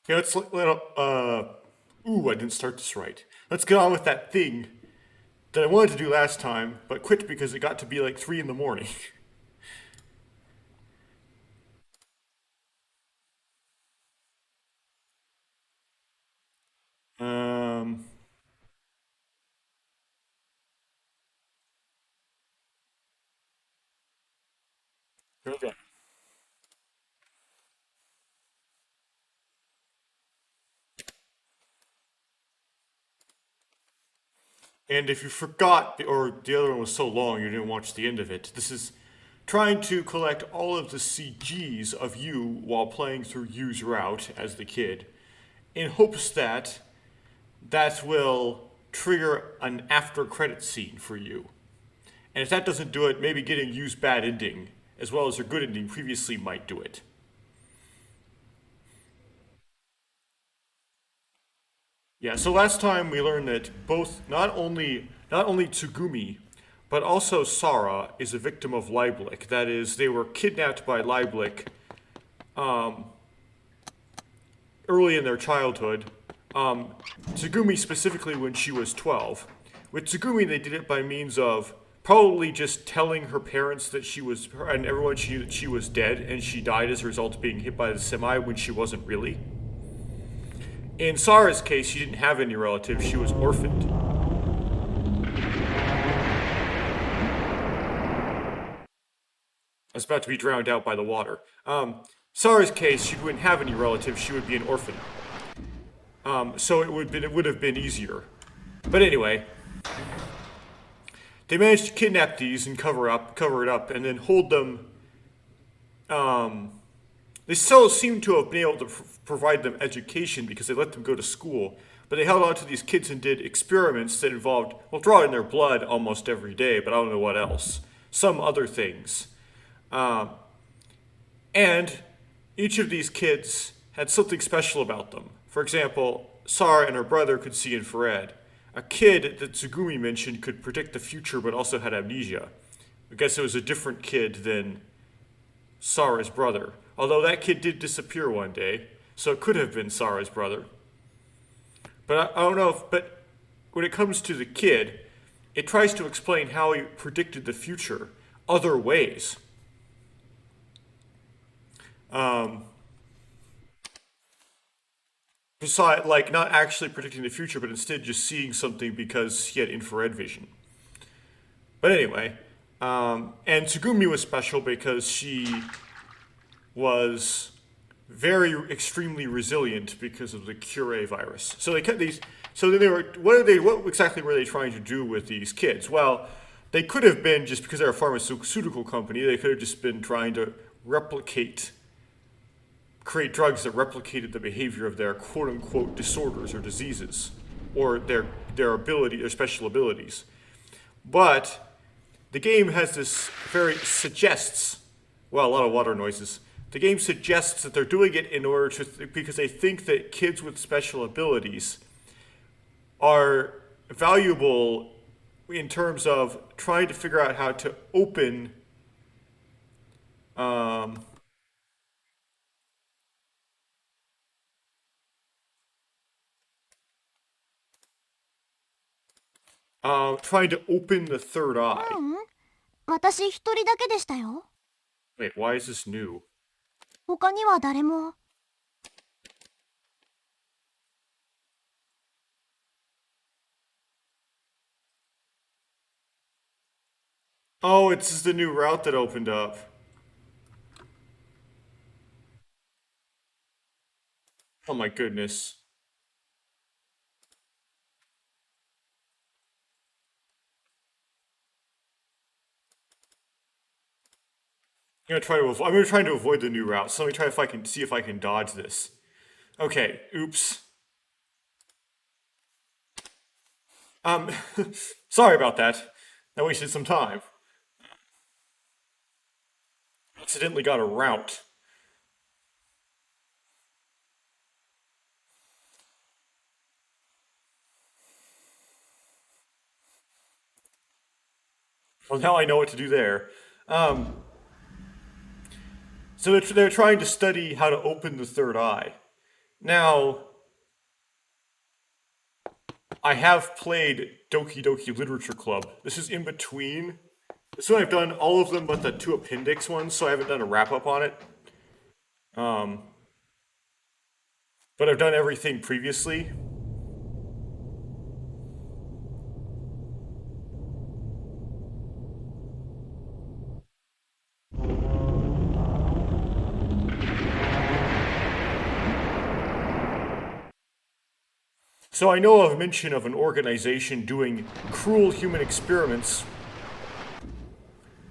Yeah, ooh, I didn't start this right. Let's get on with that thing that I wanted to do last time, but quit because it got to be like 3 in the morning. Um, okay. And if you forgot, or the other one was so long you didn't watch the end of it, this is trying to collect all of the CGs of you while playing through U's route as the kid, in hopes that that will trigger an after credit scene for you. And if that doesn't do it, maybe getting U's bad ending, as well as her good ending previously, might do it. Yeah, so last time we learned that both not only Tsugumi, but also Sara is a victim of Leiblich. That is, they were kidnapped by Leiblich early in their childhood. Tsugumi specifically when she was 12. With Tsugumi, they did it by means of probably just telling her parents that she was and everyone she knew that she was dead, and she died as a result of being hit by the semi when she wasn't really. In Sara's case, she didn't have any relatives; she was orphaned. I was about to be drowned out by the water. Sara's case, she wouldn't have any relatives; she would be an orphan. So it would have been easier. But anyway, they managed to kidnap these and cover it up, and then hold them. They still seem to have been able to provide them education because they let them go to school, but they held on to these kids and did experiments that involved, well, drawing their blood almost every day, but I don't know what else. Some other things. Um, and each of these kids had something special about them. For example, Sara and her brother could see infrared. A kid that Tsugumi mentioned could predict the future but also had amnesia. I guess it was a different kid than Sara's brother. Although that kid did disappear one day, so it could have been Sara's brother. But I don't know if. But when it comes to the kid, it tries to explain how he predicted the future other ways. Um, Besides, like not actually predicting the future, but instead just seeing something because he had infrared vision. But anyway, and Tsugumi was special because she was very extremely resilient because of the Cure virus. So they kept these. So then they were. What are they? What exactly were they trying to do with these kids? Well, they could have been just because they're a pharmaceutical company. They could have just been trying to replicate, create drugs that replicated the behavior of their quote unquote disorders or diseases, or their ability, their special abilities. But the game has this very suggests, well, a lot of water noises. The game suggests that they're doing it in order to because they think that kids with special abilities are valuable in terms of trying to figure out how to open um, trying to open the third eye. ううん。私一人だけでしたよ。Wait, why is this new? 他には誰も。Oh, it's the new route that opened up. Oh my goodness. I'm gonna try to avoid the new route. So let me try if I can see if I can dodge this. Okay, oops. Um, sorry about that. I wasted some time. Accidentally got a route. Well, now I know what to do there. Um, so they're trying to study how to open the third eye. Now, I have played Doki Doki Literature Club. This is in between. This one I've done all of them but the two appendix ones, so I haven't done a wrap up on it. Um, but I've done everything previously. So I know of mention of an organization doing cruel human experiments,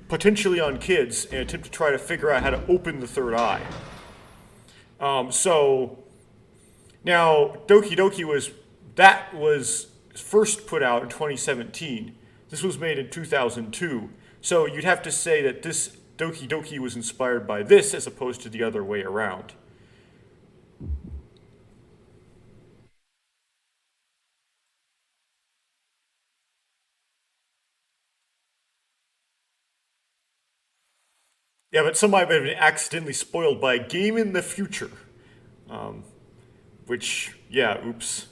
potentially on kids, in an attempt to try to figure out how to open the third eye. So now Doki Doki was first put out in 2017. This was made in 2002. So you'd have to say that this Doki Doki was inspired by this as opposed to the other way around. Yeah, but some might have been accidentally spoiled by a game in the future. Um, which, yeah, oops.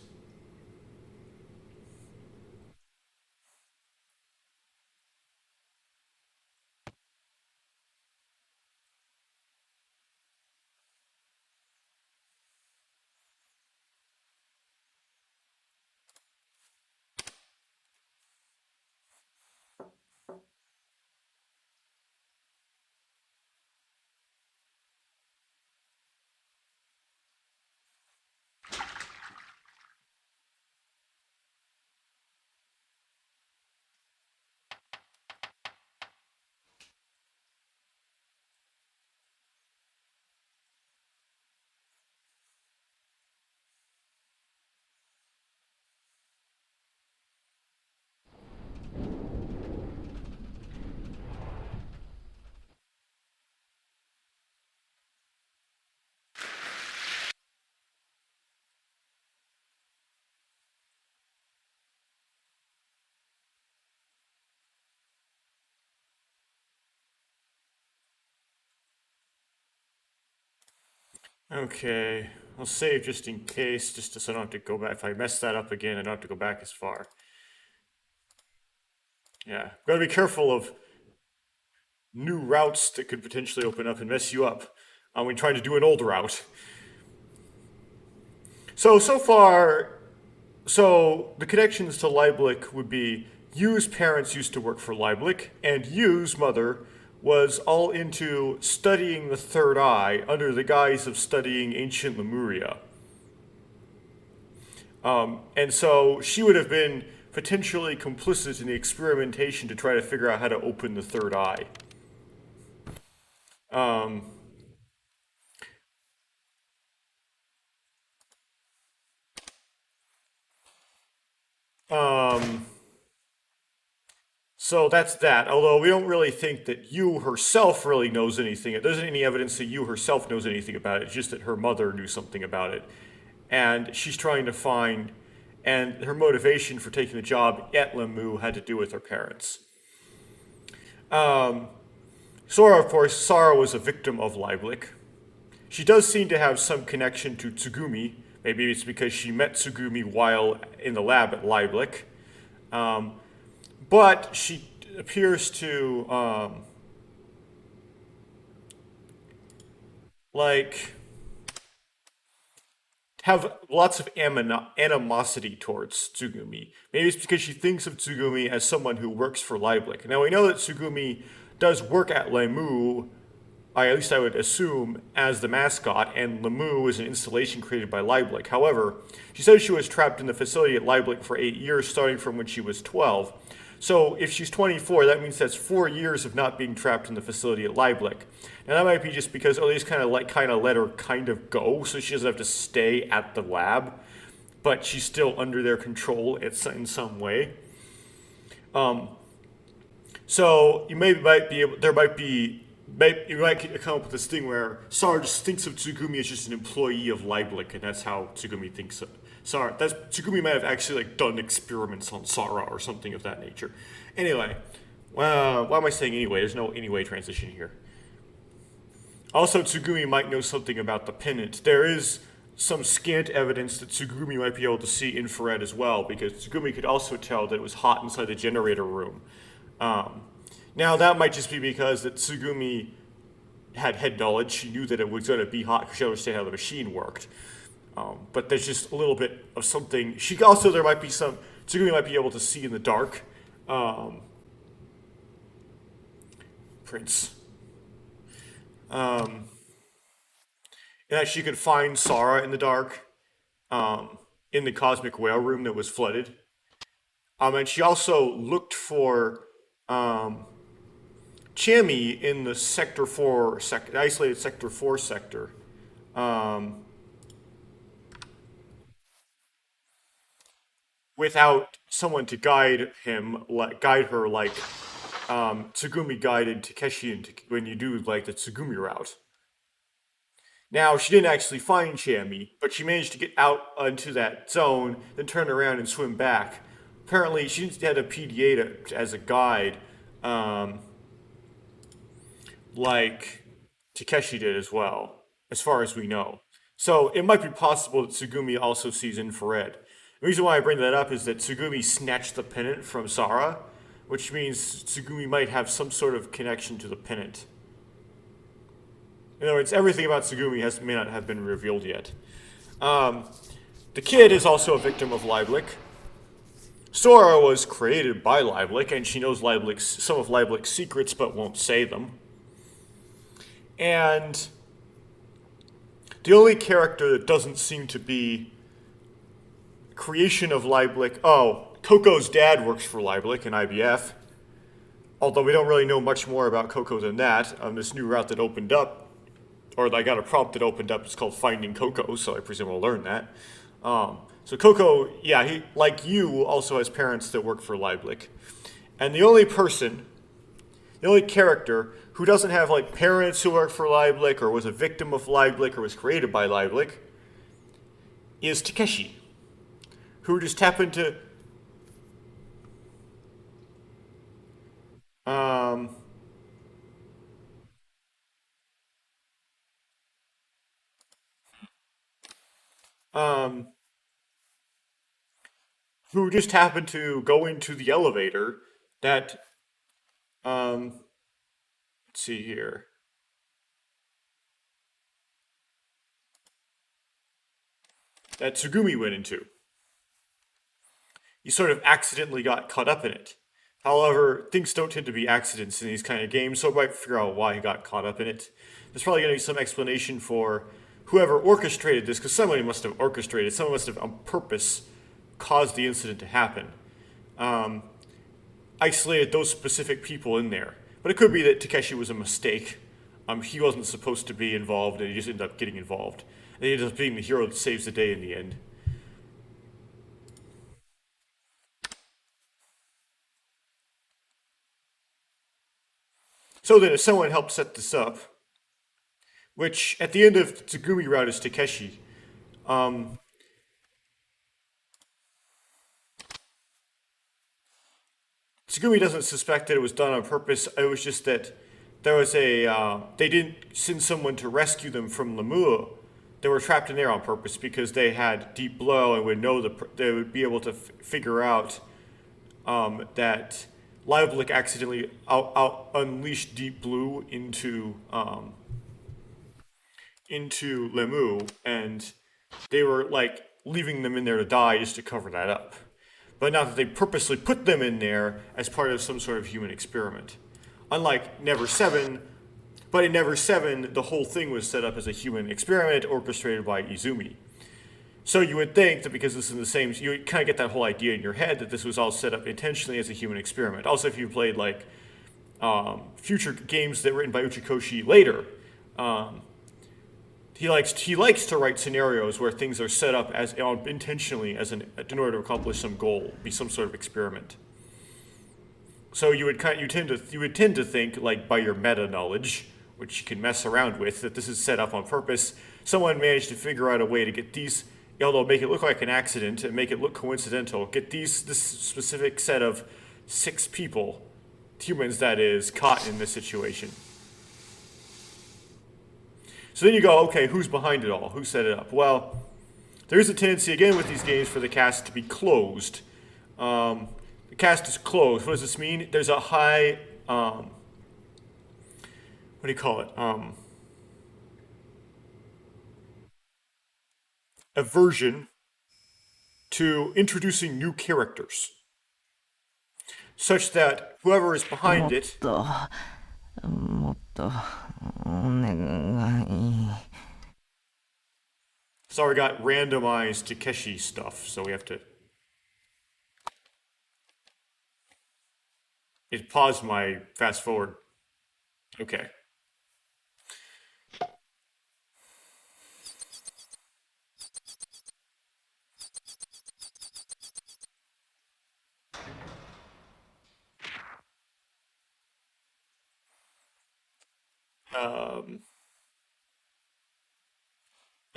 Okay, I'll save just in case, just so I don't have to go back. If I mess that up again, I don't have to go back as far. Yeah, gotta be careful of new routes that could potentially open up and mess you up when trying to do an old route. So far, so the connections to Leiblich would be Yu's parents used to work for Leiblich, and Yu's mother was all into studying the third eye under the guise of studying ancient Lemuria. And so she would have been potentially complicit in the experimentation to try to figure out how to open the third eye. Um, um, so that's that. Although we don't really think that Yu herself really knows anything. There isn't any evidence that Yu herself knows anything about it. It's just that her mother knew something about it. And she's trying to find, and her motivation for taking the job at Lemu had to do with her parents. Um, Sora, of course, Sara was a victim of Leiblich. She does seem to have some connection to Tsugumi. Maybe it's because she met Tsugumi while in the lab at Leiblich. Um, but she appears to, like, have lots of animosity towards Tsugumi. Maybe it's because she thinks of Tsugumi as someone who works for Leiblich. Now, we know that Tsugumi does work at Lemu, at least I would assume, as the mascot, and Lemu is an installation created by Leiblich. However, she says she was trapped in the facility at Leiblich for 8 years, starting from when she was 12. So if she's 24, that means that's 4 years of not being trapped in the facility at Leiblich. Now that might be just because they just kind of let her kind of go, so she doesn't have to stay at the lab, but she's still under their control in some way. Um, so might be able, there might be you might come up with this thing where Sara just thinks of Tsugumi as just an employee of Leiblich, and that's how Tsugumi thinks of Sara. Tsugumi might have actually done experiments on Sara or something of that nature. Anyway, why am I saying anyway? There's no anyway transition here. Also, Tsugumi might know something about the pennant. There is some scant evidence that Tsugumi might be able to see infrared as well, because Tsugumi could also tell that it was hot inside the generator room. Now, that might just be because that Tsugumi had head knowledge. She knew that it was going to be hot because she understood how the machine worked. But there's just a little bit of something. There might be some, Tsugumi might be able to see in the dark. Prince. And that she could find Sara in the dark, in the cosmic whale room that was flooded. And she also looked for Chammy in the Sector 4, isolated Sector 4 sector. Without someone to guide her like Tsugumi guided Takeshi when you do like the Tsugumi route. Now, she didn't actually find Chammy, but she managed to get out into that zone, then turn around and swim back. Apparently, she had a PDA as a guide, like Takeshi did as well, as far as we know. So it might be possible that Tsugumi also sees infrared. The reason why I bring that up is that Tsugumi snatched the pennant from Sara, which means Tsugumi might have some sort of connection to the pennant. In other words, everything about Tsugumi may not have been revealed yet. The kid is also a victim of Leiblich. Sora was created by Leiblich, and she knows some of Leiblich's secrets, but won't say them. And the only character that doesn't seem to be creation of Leiblich... Oh, Coco's dad works for Leiblich in IBF. Although we don't really know much more about Coco than that. This new route that opened up, or I got a prompt that opened up, it's called Finding Coco, so I presume we'll learn that. So Coco, yeah, he, like you, also has parents that work for Leiblich. And the only character who doesn't have like parents who work for Leiblich, or was a victim of Leiblich, or was created by Leiblich, is Takeshi, who just happened to go into the elevator that let's see here. That Tsugumi went into. He sort of accidentally got caught up in it. However, things don't tend to be accidents in these kind of games, so I might figure out why he got caught up in it. There's probably going to be some explanation for whoever orchestrated this, because somebody must have orchestrated, someone must have on purpose caused the incident to happen. Isolated those specific people in there. But it could be that Takeshi was a mistake. He wasn't supposed to be involved, and he just ended up getting involved. And he ended up being the hero that saves the day in the end. So then, if someone helped set this up, which at the end of the Tsugumi route is Takeshi, Tsugumi doesn't suspect that it was done on purpose. It was just that there was they didn't send someone to rescue them from Lemur. They were trapped in there on purpose because they had deep blow and would know they would be able to figure out that Leiblich accidentally unleashed Deep Blue into Lemu, and they were like leaving them in there to die just to cover that up. But not that they purposely put them in there as part of some sort of human experiment. Unlike Never 7, but in Never 7, the whole thing was set up as a human experiment orchestrated by Izumi. So you would think that because this is the same, you would kind of get that whole idea in your head that this was all set up intentionally as a human experiment. Also, if you played like future games that were written by Uchikoshi later, he likes to write scenarios where things are set up as intentionally in order to accomplish some goal, be some sort of experiment. So you would tend to think, like by your meta knowledge, which you can mess around with, that this is set up on purpose. Someone managed to figure out a way to get these, although make it look like an accident and make it look coincidental, get this specific set of 6 people, humans that is, caught in this situation. So then you go, okay, who's behind it all? Who set it up? Well, there is a tendency, again, with these games for the cast to be closed. The cast is closed. What does this mean? There's a high, what do you call it? Aversion to introducing new characters, such that whoever is behind it もっとお願い。 Sara got randomized Takeshi stuff, so we have to. It paused my fast forward. Okay.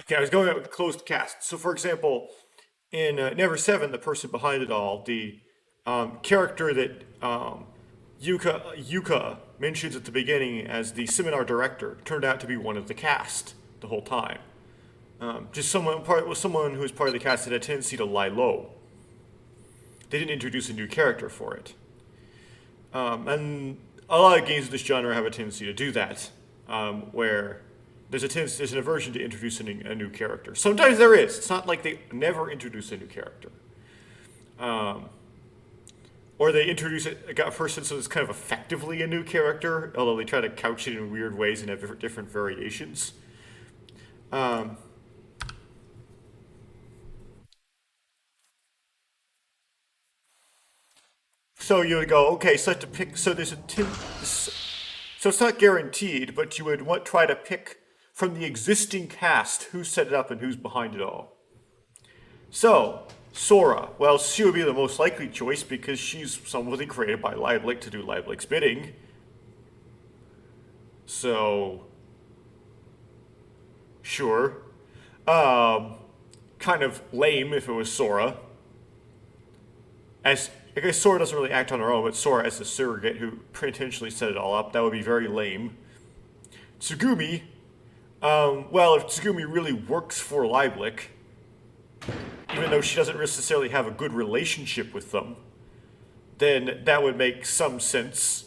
Okay, I was going out with closed cast. So, for example, in Ever17, the person behind it all, the character that Yuka mentions at the beginning as the seminar director, turned out to be one of the cast the whole time. Just someone who was part of the cast that had a tendency to lie low. They didn't introduce a new character for it. And a lot of games of this genre have a tendency to do that, where there's an aversion to introducing a new character. Sometimes there is. It's not like they never introduce a new character. Or they introduce a person so it's kind of effectively a new character, although they try to couch it in weird ways and have different variations. So you would go, okay, so I have to pick, so there's so it's not guaranteed, but you would try to pick from the existing cast who set it up and who's behind it all. So, Sora, well, she would be the most likely choice because she's somebody created by Leiblich to do Leiblich's bidding. So, sure. Kind of lame if it was Sora. I guess Sora doesn't really act on her own, but Sora as the surrogate who potentially set it all up, that would be very lame. Tsugumi, well, if Tsugumi really works for Leiblich, even though she doesn't necessarily have a good relationship with them, then that would make some sense.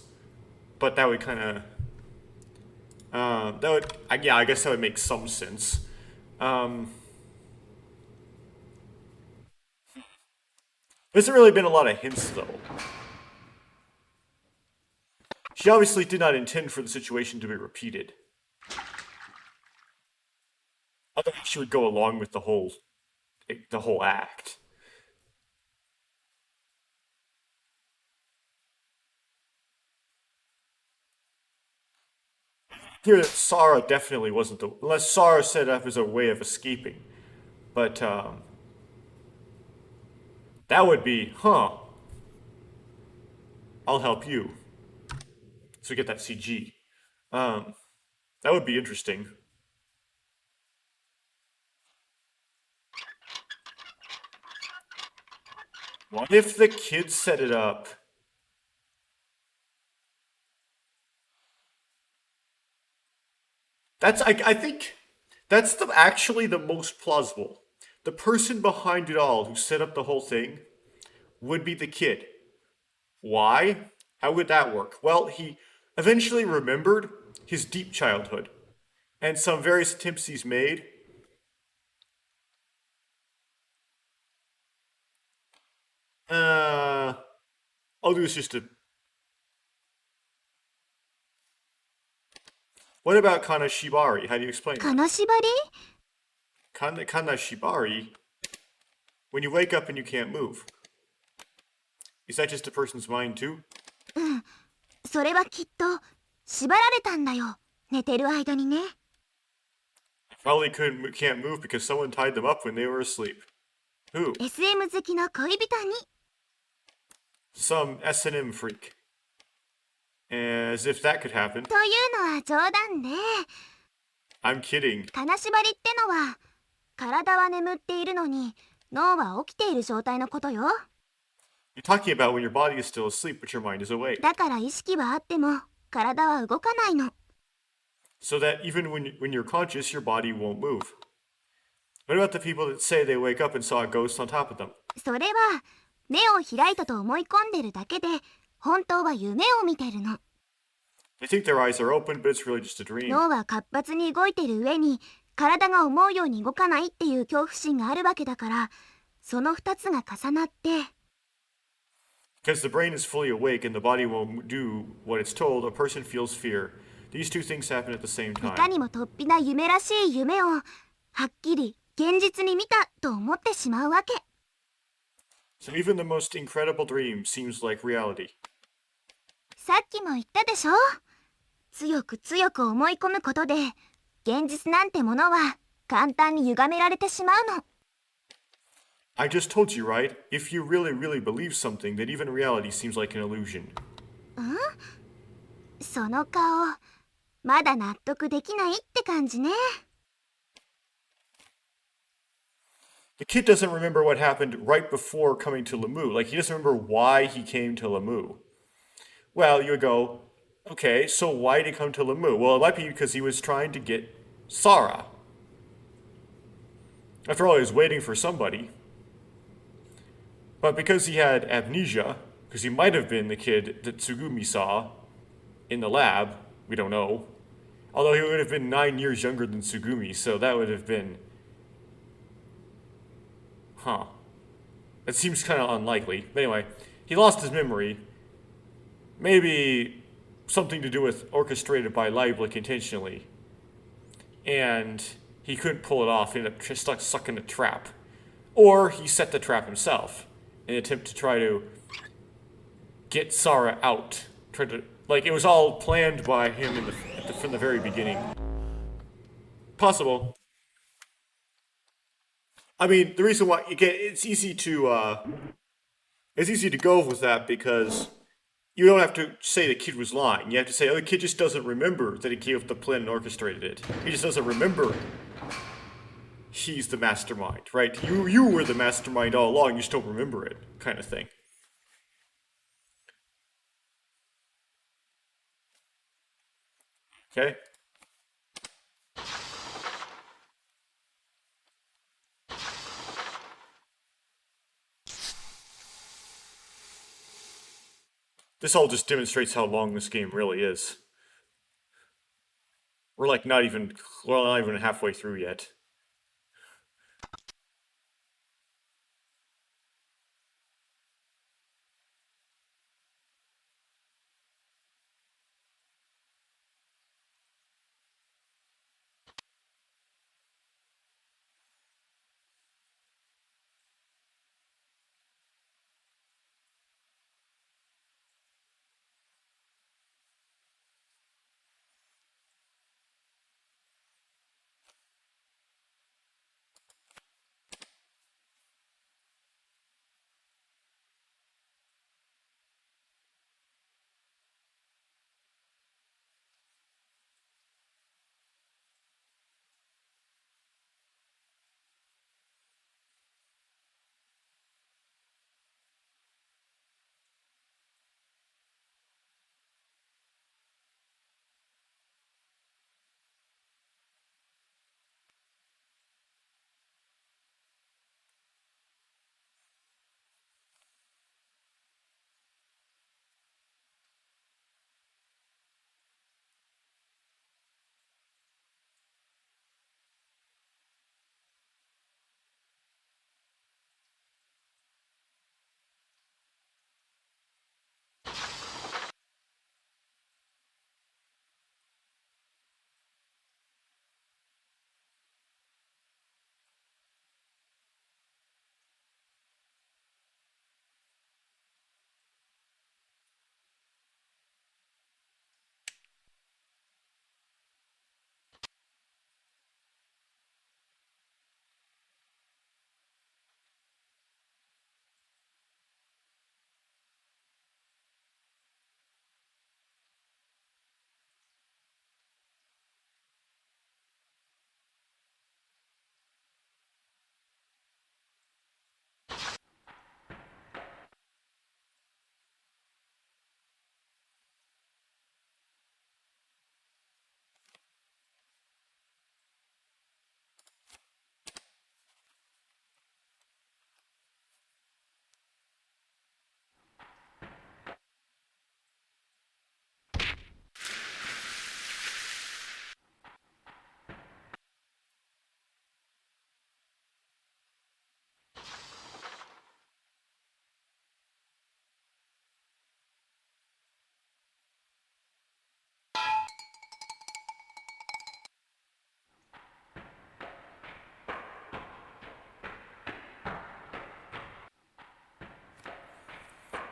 But that would kind of, I guess that would make some sense. There hasn't really been a lot of hints, though. She obviously did not intend for the situation to be repeated. Otherwise, she would go along with the whole act. Here, Sara definitely wasn't unless Sara set it up as a way of escaping. But, that would be, I'll help you. So we get that CG. That would be interesting. What if the kids set it up? I think that's actually the most plausible. The person behind it all who set up the whole thing would be the kid. Why? How would that work? Well, he eventually remembered his deep childhood and some various attempts he's made. I'll do this just to. What about Kanashibari? How do you explain that? 金縛り Kanashibari? When you wake up and you can't move. Is that just a person's mind too? それはきっと縛られたんだよ。寝てる間にね。Probably can't move because someone tied them up when they were asleep. Who? SM 好きの恋人に。Some S&M freak. As if that could happen. というのは冗談で、 I'm kidding. 金縛りってのは体は眠っているのに脳は起きている状態のことよ。 You're talking about when your body is still asleep but your mind is awake. だから意識はあっても体は動かないの。 So that even when you're conscious, your body won't move. What about the people that say they wake up and saw a ghost on top of them? それは目を開いたと思い込んでるだけで、本当は夢を見てるの。They think their eyes are open, but it's really just a dream. 脳は活発に動いてる上に、体が思うように動かないっていう恐怖心があるわけだから、その2つが重なって。Because the brain is fully awake and the body will do what it's told, a person feels fear. These two things happen at the same いか time. にも突飛な夢らしい夢をはっきり現実に見たと思ってしまうわけ。 So even the most incredible dream seems like reality. さっきも言ったでしょ。強く強く思い込むことで現実なんてものは簡単に歪められてしまうの。 I just told you, right? If you really, really believe something, then even reality seems like an illusion. その顔まだ納得できないって感じね。 The kid doesn't remember what happened right before coming to Lamu. Like, he doesn't remember why he came to Lamu. Well, you would go, okay, so why did he come to Lamu? Well, it might be because he was trying to get Sara. After all, he was waiting for somebody. But because he had amnesia, because he might have been the kid that Tsugumi saw in the lab, we don't know. Although he would have been 9 years younger than Tsugumi, so that would have been... Huh. That seems kind of unlikely. But anyway, he lost his memory. Maybe something to do with orchestrated by Leiblich intentionally. And he couldn't pull it off, ended up stuck in a trap. Or he set the trap himself in an attempt to try to get Sara out. It was all planned by him from the very beginning. Possible. I mean, the reason why it's easy to go with that because you don't have to say the kid was lying. You have to say, oh, the kid just doesn't remember that he came up with the plan and orchestrated it. He just doesn't remember he's the mastermind, right? You were the mastermind all along, you just don't remember it, kind of thing. Okay? This all just demonstrates how long this game really is. We're not even halfway through yet.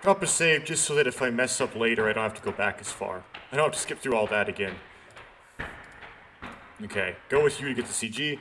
Drop a save just so that if I mess up later, I don't have to go back as far. I don't have to skip through all that again. Okay, go with you to get the CG.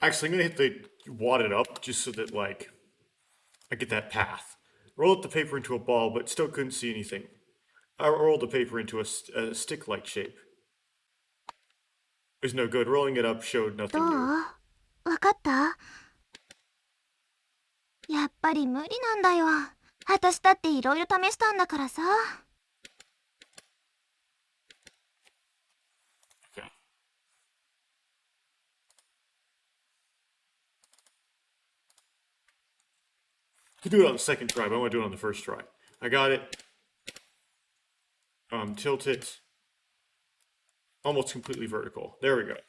Actually, I'm gonna hit the wad it up just so that like I get that path. Roll up the paper into a ball, but still couldn't see anything. I rolled the paper into a stick-like shape. It was no good. Rolling it up showed ど nothing う new. わかった？やっぱり無理なんだよ。私だっていろいろ試したんだからさ。Okay. I could do it on the second try, but I want to do it on the first try. I got it. Tilt it. Almost completely vertical. There we go.「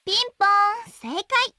ピンポーン正解!」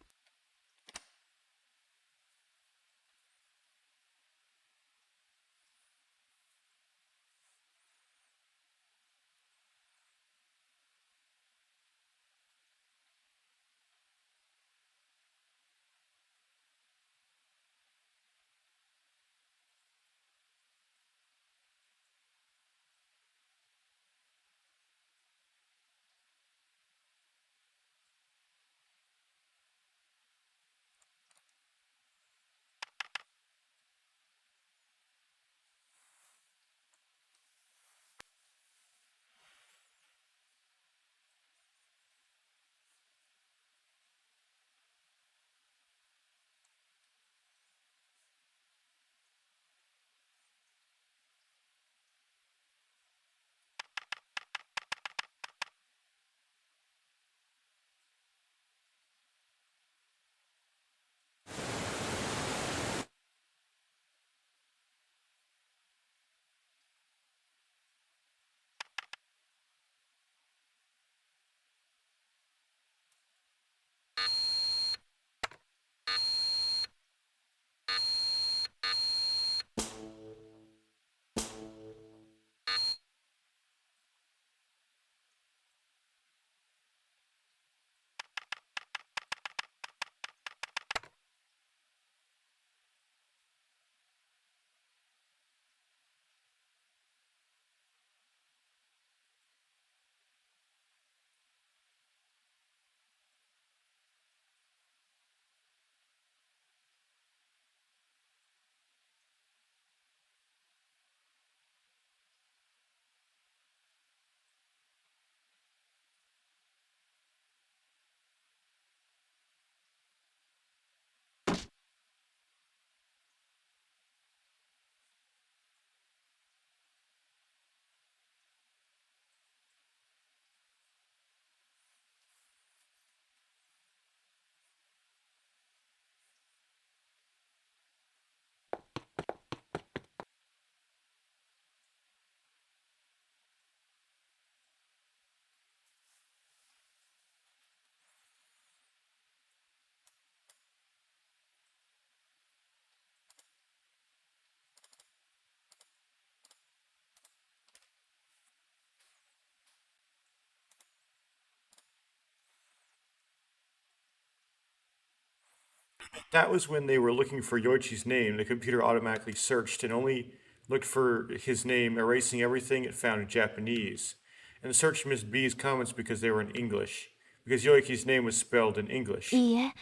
That was when they were looking for Yoichi's name. The computer automatically searched and only looked for his name, erasing everything it found in Japanese. And the search missed B's comments because they were in English, because Yoichi's name was spelled in English. いいえ、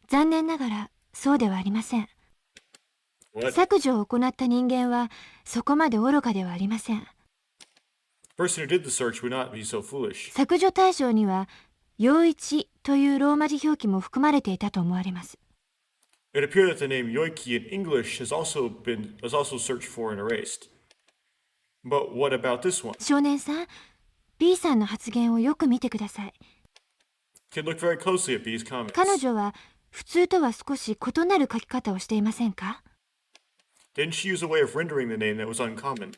残念ながらそうではありません。 What? 削除を行った人間はそこまで愚かではありません。 The person who did the search would not be so foolish. 削除対象には陽一というローマ字表記も含まれていたと思われます。 It appeared that the name Yoiki in English was also searched for and erased. But what about this one? 少年さん、B さんの発言をよく見てください。 Kid looked very closely at B's comments. 彼女は普通とは少し異なる書き方をしていませんか？ Didn't she use a way of rendering the name that was uncommon?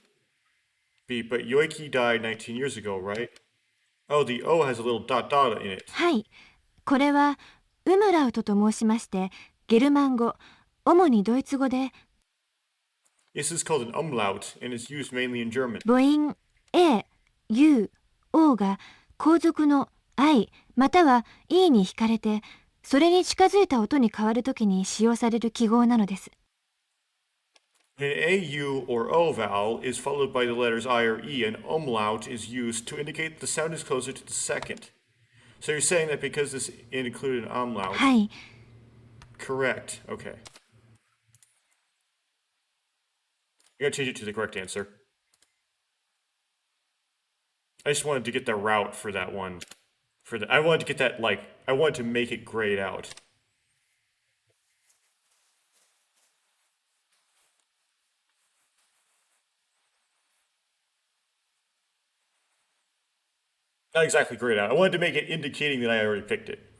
B, but Yoiki died 19 years ago, right? Oh, the O has a little dot dot in it. はい、これはウムラウトと申しまして、ゲルマン語、主にドイツ語で This is called an umlaut and is used mainly in German. 母音 A、U、O が後続の I または E に引かれて、それに近づいた音に変わるときに使用される記号なのです。 An AU or O vowel is followed by the letters I or E, and umlaut is used to indicate that the sound is closer to the second. So you're saying that because this included an umlaut? はい、 Correct. Okay. You gotta change it to the correct answer. I just wanted to get the route for that one. I wanted to get that, I wanted to make it grayed out. Not exactly grayed out. I wanted to make it indicating that I already picked it.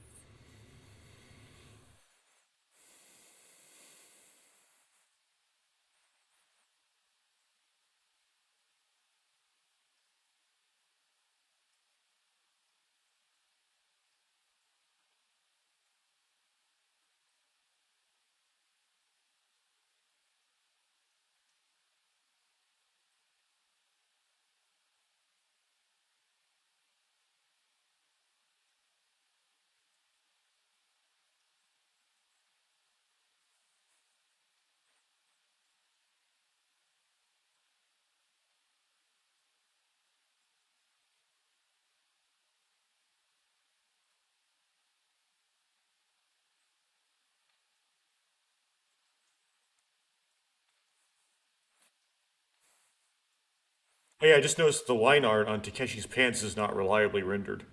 Oh yeah, I just noticed the line art on Takeshi's pants is not reliably rendered.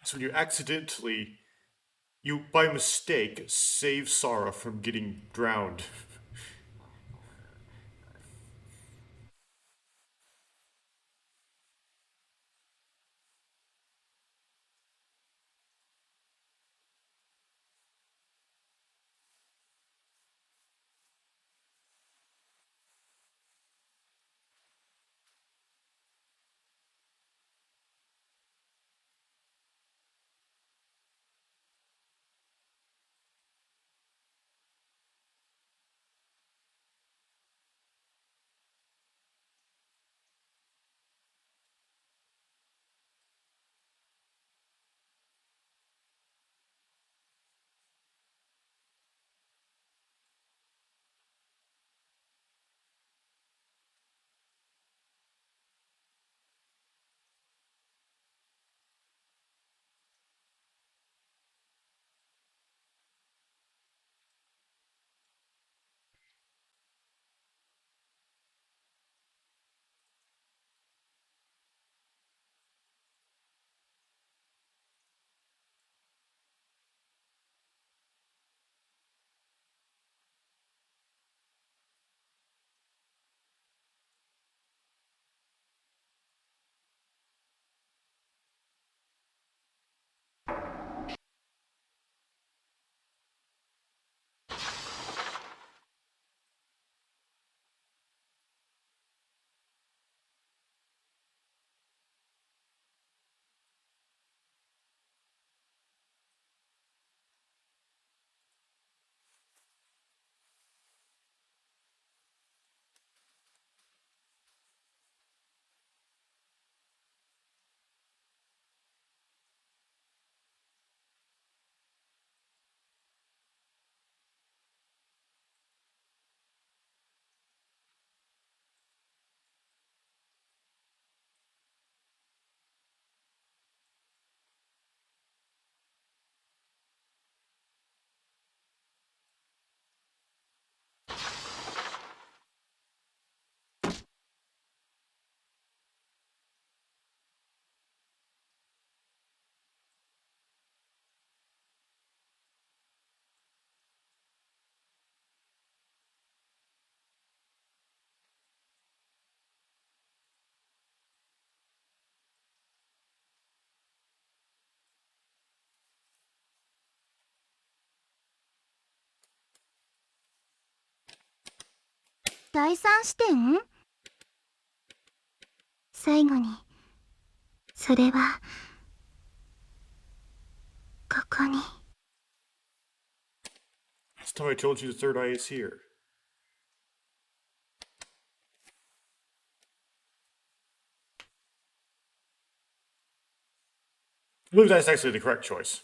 So when you accidentally, you by mistake save Sara from getting drowned. 第三視点？最後に、それは、ここに。Last time I told you the third eye is here. I believe that's actually the correct choice.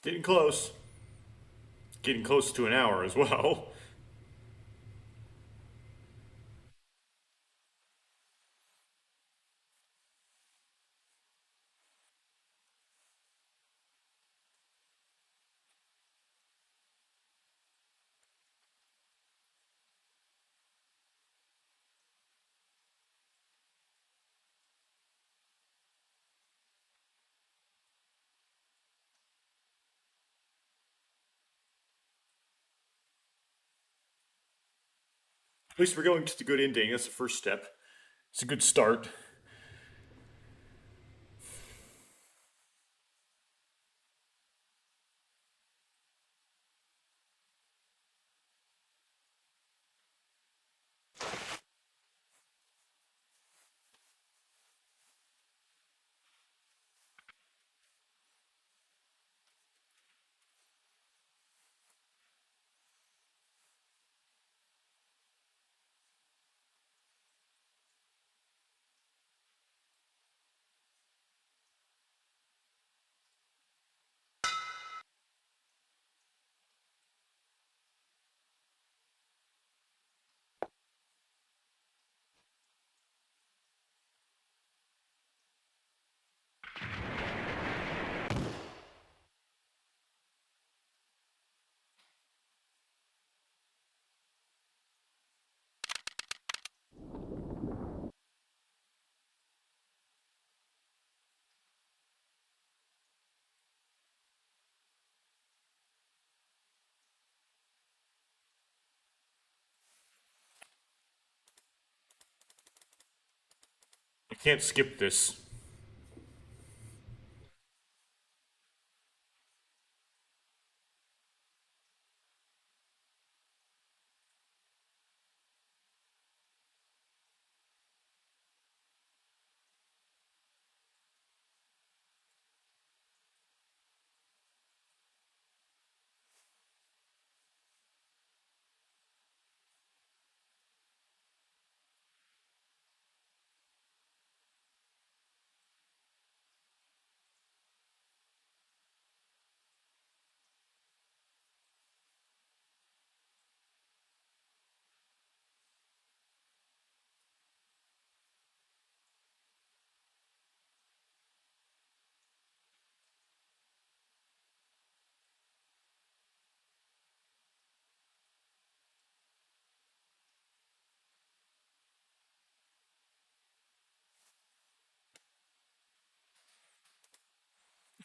Getting close. Getting close to an hour as well. At least we're going to the good ending. That's the first step. It's a good start. I can't skip this.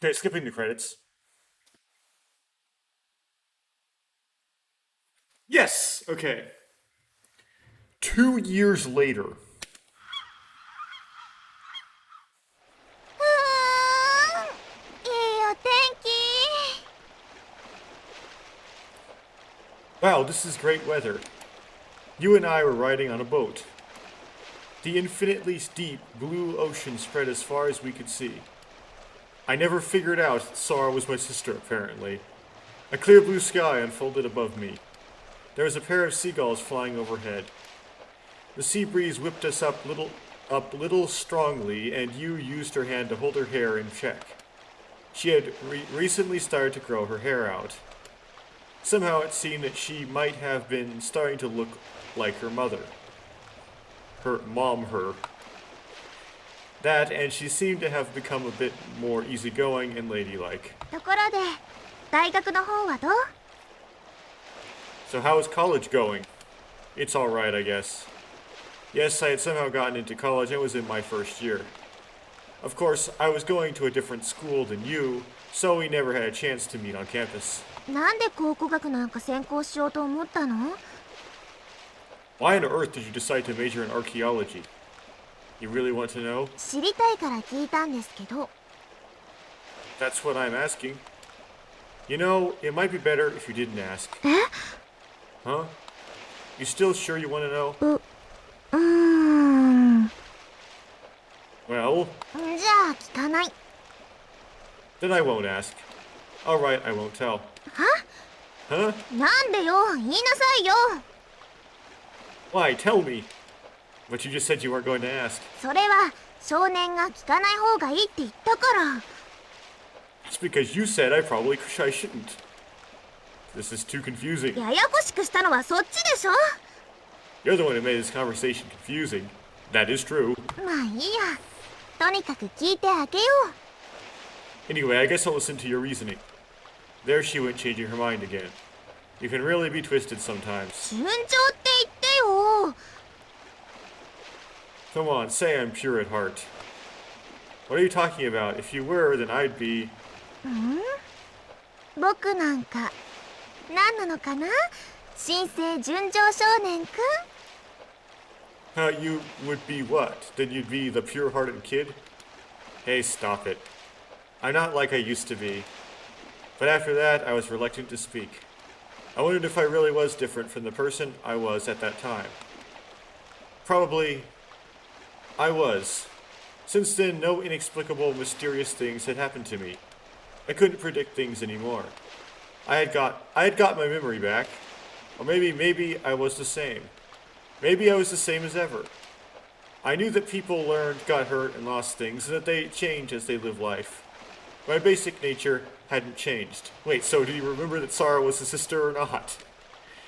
Okay, skipping the credits. Yes! Okay. 2 years later. いいお天気。 Wow, this is great weather. You and I were riding on a boat. The infinitely deep blue ocean spread as far as we could see. I never figured out Sara was my sister, apparently. A clear blue sky unfolded above me. There was a pair of seagulls flying overhead. The sea breeze whipped us up little strongly, and you used her hand to hold her hair in check. She had recently started to grow her hair out. Somehow it seemed that she might have been starting to look like her mother. Her mom, her. That, and she seemed to have become a bit more easygoing and ladylike. ところで、大学の方はどう？ So how is college going? It's alright, I guess. Yes, I had somehow gotten into college and was in my first year. Of course, I was going to a different school than you, so we never had a chance to meet on campus. なんで考古学なんか専攻しようと思ったの？ Why on earth did you decide to major in archaeology? You really want to know? 知りたいから聞いたんですけど。 That's what I'm asking. You know, it might be better if you didn't ask. え？ Huh? You still sure you want to know? じ Well, ゃあ聞かない。 then I won't ask. Alright, I won't tell. は？ Huh? なんでよ、言いなさいよ。 Why, tell me. But you just said you weren't going to ask. それは少年が聞かない方がいいって言ったから。 It's because you said I shouldn't. This is too confusing. ややこしくしたのはそっちでしょ。 You're the one who made this conversation confusing. That is true. まあいいや。とにかく聞いてあげよう。 Anyway, I guess I'll listen to your reasoning. There she went, changing her mind again. You can really be twisted sometimes. 順調って言ってよ。 Come on, say I'm pure at heart. What are you talking about? If you were, then I'd be... 僕なんか何なのかな、新生純情少年くん。 You would be what? Then you'd be the pure-hearted kid? Hey, stop it. I'm not like I used to be. But after that, I was reluctant to speak. I wondered if I really was different from the person I was at that time. Probably, I was. Since then, no inexplicable, mysterious things had happened to me. I couldn't predict things anymore. I had got my memory back. Or maybe I was the same. Maybe I was the same as ever. I knew that people learned, got hurt, and lost things, and that they change as they live life. My basic nature hadn't changed. Wait, so did you remember that Sara was his sister or not?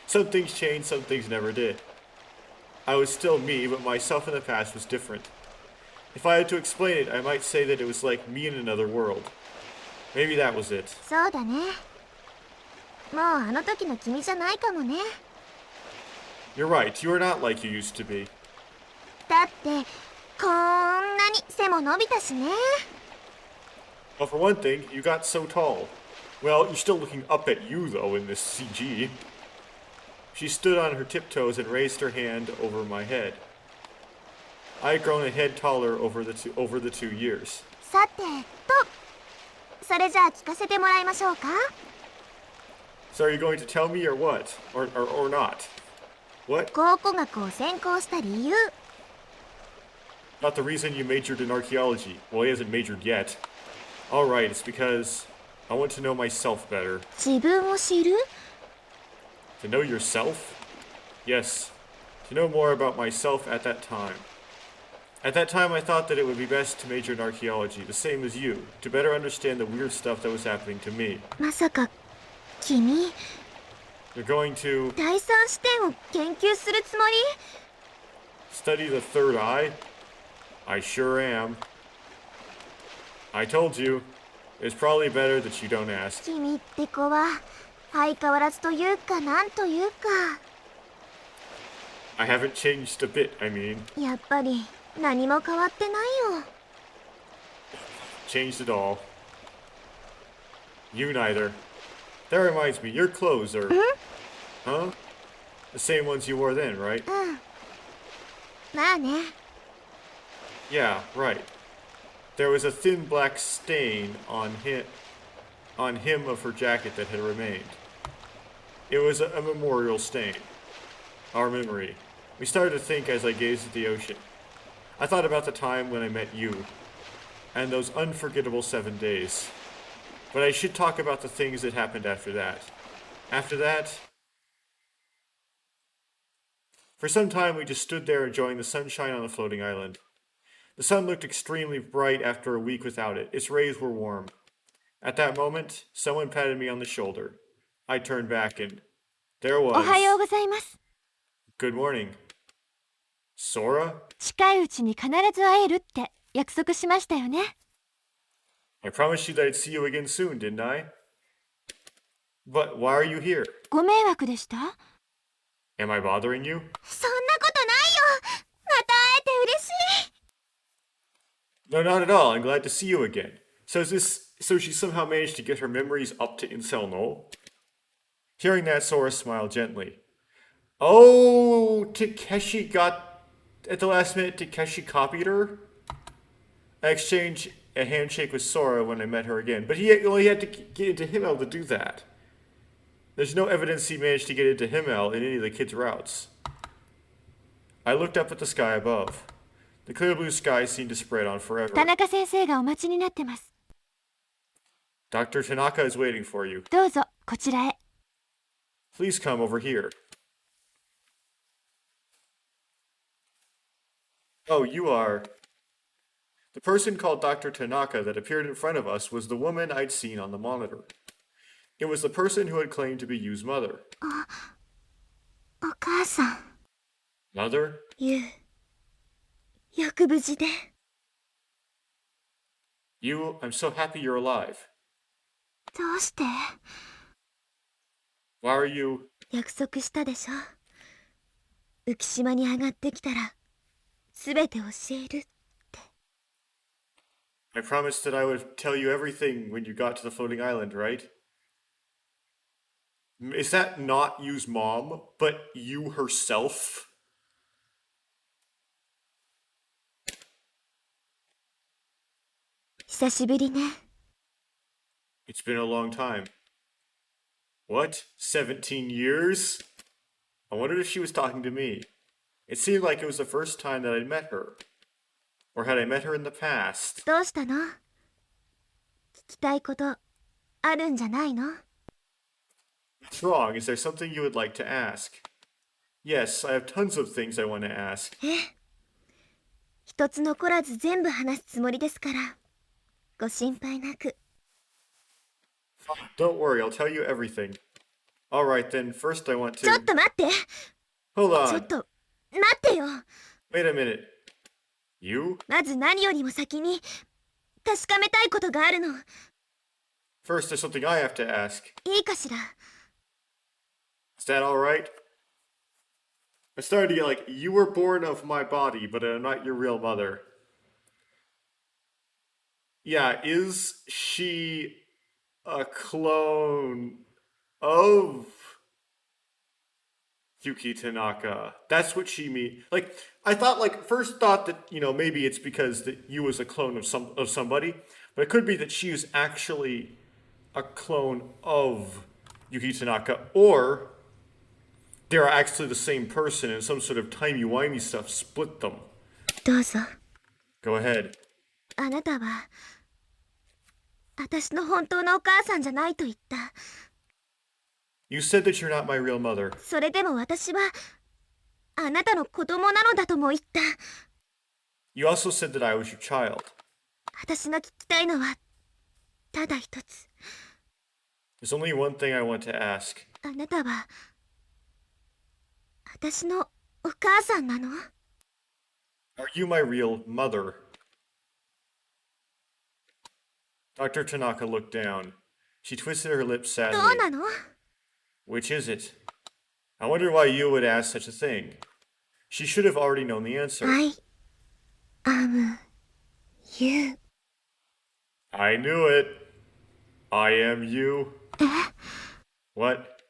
Some things changed, some things never did. I was still me, but myself in the past was different. If I had to explain it, I might say that it was like me in another world. Maybe that was it. そうだね。もうあの時の君じゃないかもね。 You're right, you are not like you used to be. だってこんなに背も伸びたしね。 Well, for one thing, you got so tall. Well, you're still looking up at you, though, in this CG. She stood on her tiptoes and raised her hand over my head. I had grown a head taller over the 2 years. さてと、それじゃあ聞かせてもらいましょうか。 So are you going to tell me or what? Or not? What? 考古学を専攻した理由。 Not the reason you majored in archaeology. Well, he hasn't majored yet. Alright, it's because I want to know myself better. 自分を知る？ To know yourself? Yes. To know more about myself at that time. At that time, I thought that it would be best to major in archaeology, the same as you, to better understand the weird stuff that was happening to me. まさか君、 You're going to 第三視点を研究するつもり？ study the third eye? I sure am. I told you. It's probably better that you don't ask. 君って子は相変わらずというかなんというか。 I haven't changed a bit, I mean. やっぱり何も変わってないよ。 Changed at all. You neither. That reminds me, your clothes are... Huh? The same ones you wore then, right? うん。まあね。 Yeah, right. There was a thin black stain on him of her jacket that had remained. It was a memorial stain. Our memory. We started to think as I gazed at the ocean. I thought about the time when I met you, and those unforgettable 7 days. But I should talk about the things that happened after that. After that... For some time we just stood there enjoying the sunshine on the floating island. The sun looked extremely bright after a week without it. Its rays were warm. At that moment, someone patted me on the shoulder. I turned back and there was... おはようございます。 Good morning. Sora? 近いうちに必ず会えるって約束しましたよね。 I promised you that I'd see you again soon, didn't I? But why are you here? ご迷惑でした？ Am I bothering you? そんなことないよ。また会えて嬉しい。 No, not at all. I'm glad to see you again. So she somehow managed to get her memories up to Incel Null? Hearing that, Sora smiled gently. Oh, Takeshi got... At the last minute, Takeshi copied her? I exchanged a handshake with Sora when I met her again, but he only had to get into Himmel to do that. There's no evidence he managed to get into Himmel in any of the kids' routes. I looked up at the sky above. The clear blue sky seemed to spread on forever. 田中先生がお待ちになってます。 Dr. Tanaka is waiting for you. どうぞこちらへ。 Please come over here. Oh, you are. The person called Dr. Tanaka that appeared in front of us was the woman I'd seen on the monitor. It was the person who had claimed to be Yu's mother. お母さん、 Mother? ユウ。よく無事で。You, I'm so happy you're alive. どうして？ Why are you... 約束したでしょ。浮島に上がってきたら、すべて教える。 I promised that I would tell you everything when you got to the floating island, right? Is that not Yu's mom, but Yu herself? 久しぶりね。 It's been a long time. What? 17 years? I wondered if she was talking to me. It seemed like it was the first time that I'd met her. Or had I met her in the past? どうしたの？聞きたいことあるんじゃないの？ What's wrong? Is there something you would like to ask? Yes, I have tons of things I want to ask. 一つ残らず全部話すつもりですから、ご心配なく。 Don't worry, I'll tell you everything. Alright then, first I want ちょっ to... と待って。 Hold ちょ on. っと待ってよ。 Wait a minute. You? まず何よりも先に確かめたいことがあるの。 First, there's something I have to ask. いいかしら？ Is that alright? I started to get like, you were born of my body, but I'm not your real mother. Yeah, is she a clone of Yuki Tanaka? That's what she mean. Like, I thought, like, first thought that, you know, maybe it's because that Yu was a clone of somebody, but it could be that she is actually a clone of Yuki Tanaka, or they're actually the same person and some sort of timey-wimey stuff split them. どうぞ。 Go ahead. あなたは私の本当のお母さんじゃないと言った。 You said that you're not my real mother. それでも私はあなたの子供なのだとも言った。 You also said that I was your child. 私が聞きたいのはただ一つ。 There's only one thing I want to ask. あなたは私のお母さんなの？ Are you my real mother? Dr. Tanaka looked down. She twisted her lips ど sadly. うなの？ Which is it? I wonder why you would ask such a thing. She should have already known the answer. I am you. I knew it. I am you. What?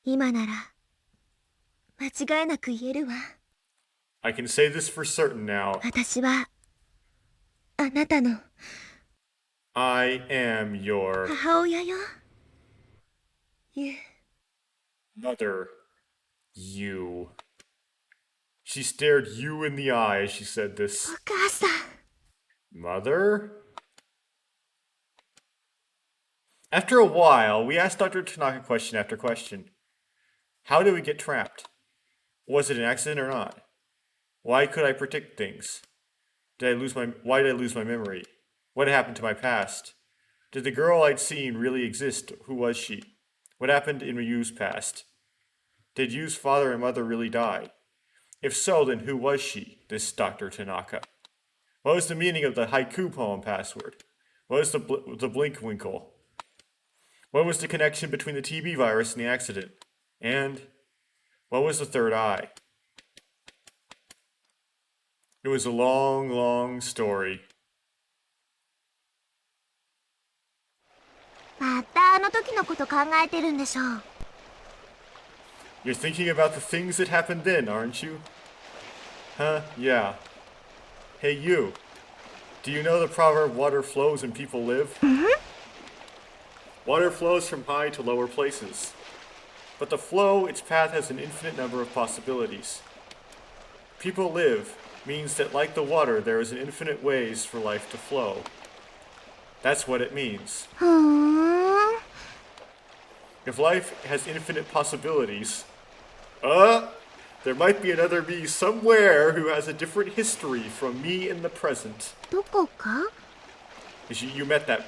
今なら間違いなく言えるわ。 I can say this for certain now. 私はあなたの I am your 母親よ。You. mother. You. She stared you in the eye as she said お this. 母さん。 Mother? After a while, we asked Dr. Tanaka question after question. How did we get trapped? Was it an accident or not? Why could I predict things? Why did I lose my memory? What happened to my past? Did the girl I'd seen really exist? Who was she? What happened in Ryu's past? Did Yu's father and mother really die? If so, then who was she, this Dr. Tanaka? What was the meaning of the haiku poem password? What was the blinkwinkle? What was the connection between the TB virus and the accident? And what was the third eye? It was a long, long story. またあの時のこと考えてるんでしょう。 You're thinking about the things that happened then, aren't you? Huh? Yeah. Hey, you. Do you know the proverb, water flows and people live? Water flows from high to lower places. But the flow, its path has an infinite number of possibilities. People live means that like the water, there is an infinite ways for life to flow. That's what it means. ふーん。 If life has infinite possibilities, There might be another me somewhere who has a different history from me in the present. どこか You met that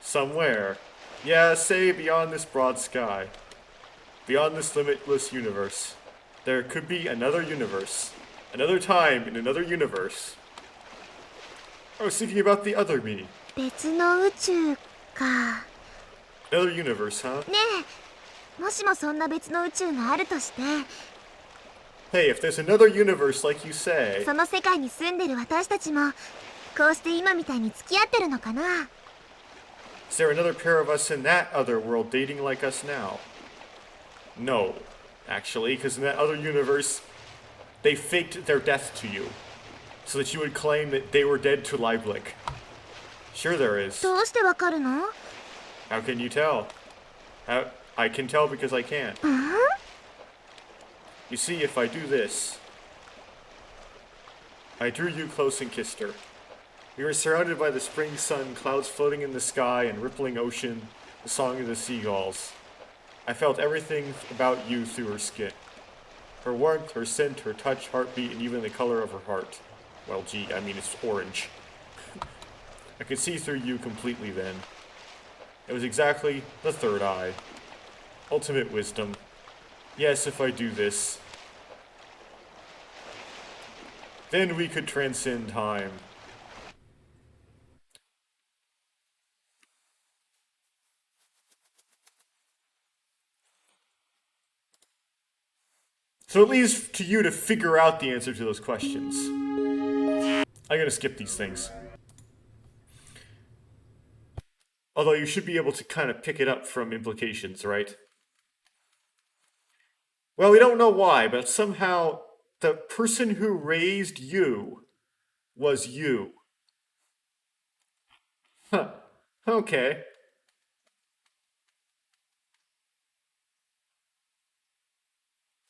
somewhere. Yeah, say beyond this broad sky. Beyond this limitless universe. There could be another universe. Another time in another universe. I was thinking about the other me. 別の宇宙か。 Another universe, huh? ねえ、もしもそんな別の宇宙があるとして、 Hey, if there's another universe like you say, その世界に住んでる私たちもこうして今みたいに付き合ってるのかな。 is there another pair of us in that other world dating like us now? No, actually, because in that other universe, they faked their death to you, so that you would claim that they were dead to Leiblich. Sure there is. どうしてわかるの？ How can you tell? I can tell because I can't. You see, if I do this, I drew you close and kissed her. We were surrounded by the spring sun, clouds floating in the sky, and rippling ocean, the song of the seagulls. I felt everything about you through her skin. Her warmth, her scent, her touch, heartbeat, and even the color of her heart. Well, gee, I mean, it's orange. I could see through you completely then. It was exactly the third eye. Ultimate wisdom. Yes, if I do this, then we could transcend time. So it leaves to you to figure out the answer to those questions. I'm gonna skip these things. Although you should be able to kind of pick it up from implications, right? Well, we don't know why, but somehow the person who raised you was you. Huh. Okay.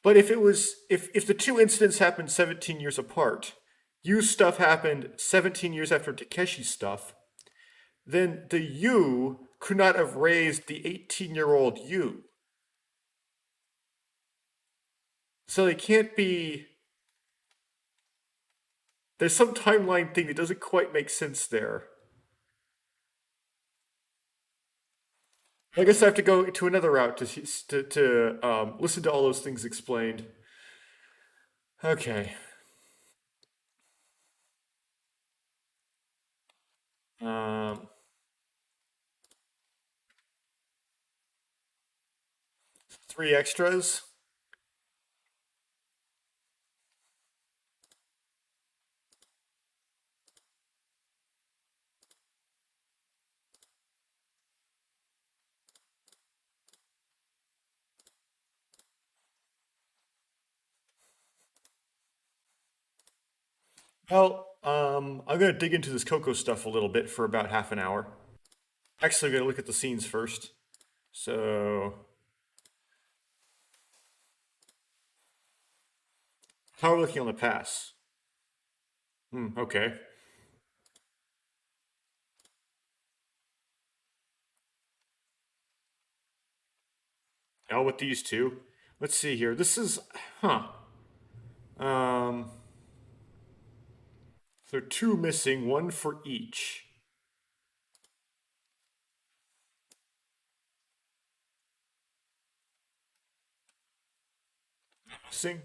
But if it was if the two incidents happened 17 years apart, Yu's stuff happened 17 years after Takeshi's stuff, then the you could not have raised the 18-year-old you. So they can't be. There's some timeline thing that doesn't quite make sense there. I guess I have to go to another route to listen to all those things explained. Okay. Three extras. Well, I'm gonna dig into this Coco stuff a little bit for about half an hour. Actually, I'm gonna look at the scenes first. So, how are we looking on the pass? Okay. Now with these two, let's see here. This is, Um, so two missing, one for each. Missing.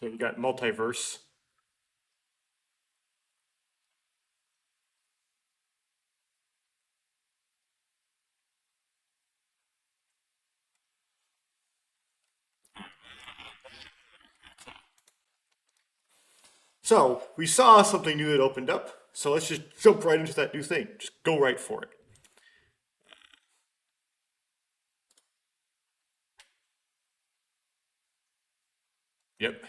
So you got multiverse. So we saw something new that opened up. So let's just jump right into that new thing. Just go right for it. Yep.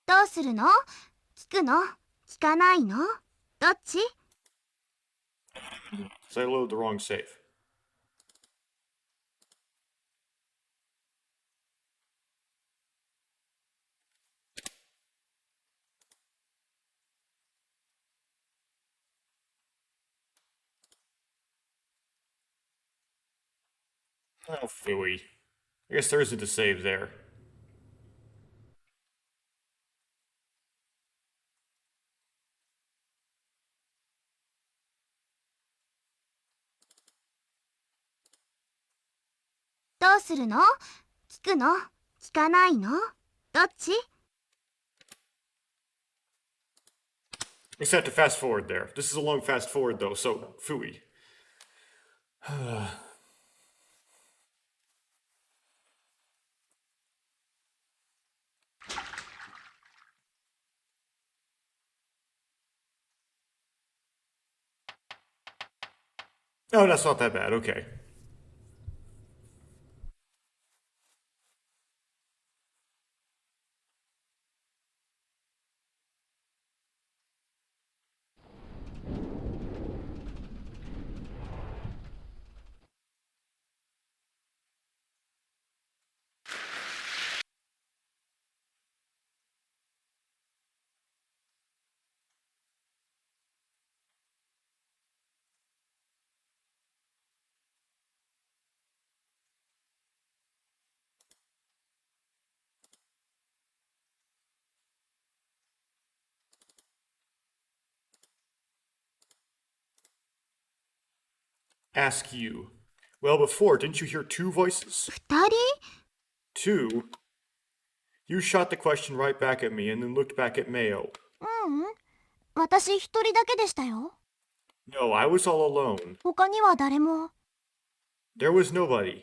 どうするの？聞くの？聞かないの？どっち？ So I loaded the wrong save. Oh, phooey. I guess there isn't a save there.「どうするの？聞くの？聞かないの？どっち？」 I just have to fast forward there. This is a long fast forward though, so phooey. Oh, that's not that bad. Okay. Ask you. Well, before, didn't you hear two voices? 2人？ Two? You shot the question right back at me and then looked back at Mayo. 私1人だけでしたよ。 No, I was all alone. 他には誰も。 There was nobody.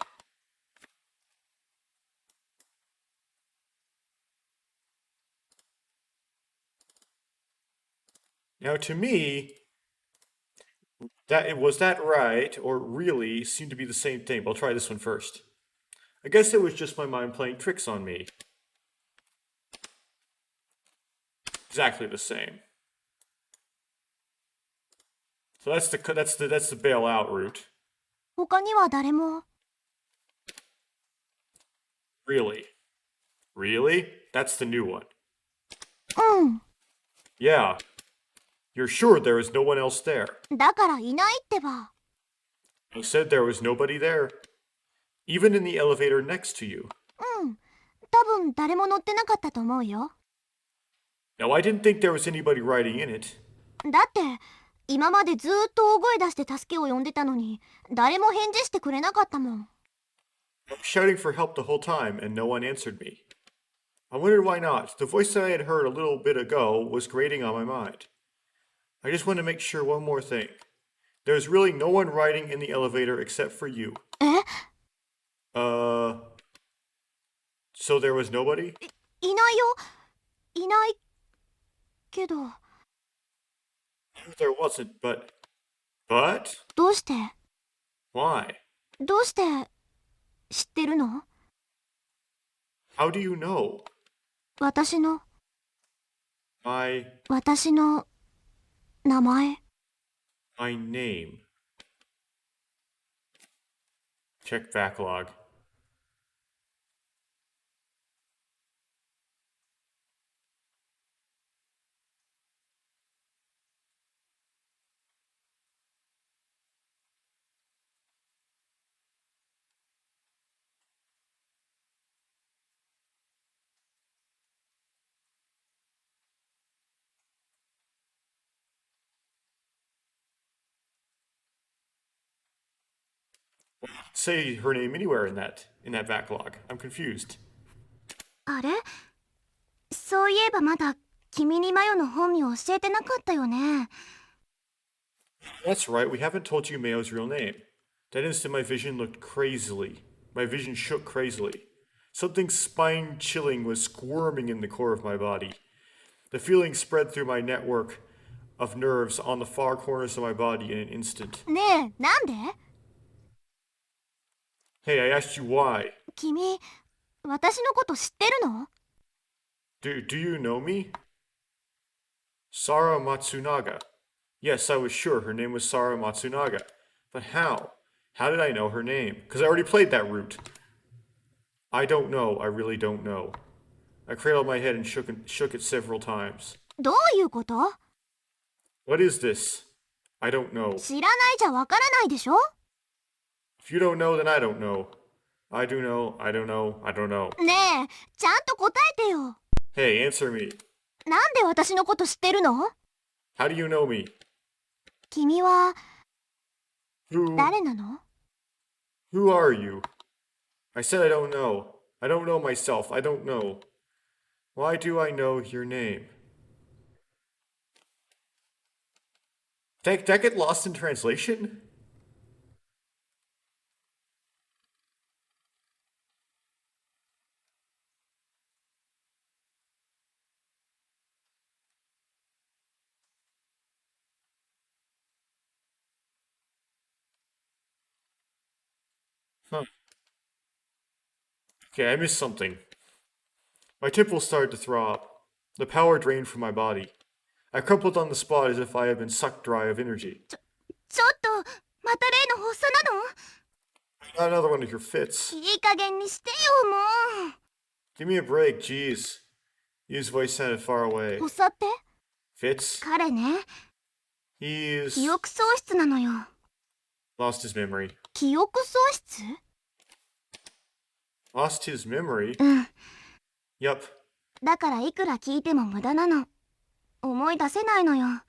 Now, to me, was that right or really seemed to be the same thing. But I'll try this one first. I guess it was just my mind playing tricks on me. Exactly the same. So that's the bailout route. 他には誰も。 Really? Really? That's the new one. うん。 Yeah. You're sure there was no one else there? だからいないってば。 I said there was nobody there. Even in the elevator next to you. 多分誰も乗ってなかったと思うよ。 No, I didn't think there was anybody riding in it. だって今までずーっと大声出して助けを呼んでたのに誰も返事してくれなかったもん。 I was shouting for help the whole time and no one answered me. I wondered why not. The voice that I had heard a little bit ago was grating on my mind. I just want to make sure one more thing. There's really no one riding in the elevator except for you. え？ So there was nobody? いないよ。いないけど。 There wasn't, but? どうして？ Why? どうして知ってるの？ How do you know? 私の My 私の名前。 name. Check backlog. Say her name anywhere in that backlog. I'm confused. あれ？そういえばまだ君にマヨの本名教えてなかったよね。 That's right, we haven't told you Mayo's real name. That instant my vision looked crazily. My vision shook crazily. Something spine-chilling was squirming in the core of my body. The feeling spread through my network of nerves on the far corners of my body in an instant. ねえ、なんで？ Hey, I asked you why. 君、私のこと知ってるの？ Do you know me? Sara Matsunaga. Yes, I was sure her name was Sara Matsunaga. But how? How did I know her name? Because I already played that route. I don't know. I really don't know. I cradled my head and shook it several times. どういうこと？ What is this? I don't know. 知らないじゃわからないでしょ？ If you don't know, then I don't know. I do know, I don't know, I don't know. ねえ、ちゃんと答えてよ。 Hey, answer me. なんで私のこと知ってるの？ How do you know me? 君は Who 誰なの？ who are you? I said I don't know. I don't know myself. I don't know. Why do I know your name? Did that get lost in translation? Huh. Okay, I missed something. My temples started to throb. The power drained from my body. I crumpled on the spot as if I had been sucked dry of energy. ちょっと、また例の発作なの？ Not another one of your fits. いい加減にしてよ、もう。 Give me a break, jeez. Yu's voice sounded far away. 発作って？ Fits? 彼ね、 He's 記憶喪失なのよ。 lost his memory. 記憶喪失？ Lost his memory? うん。 Yup. だからいくら聞いても無駄なの。思い出せないのよ。 No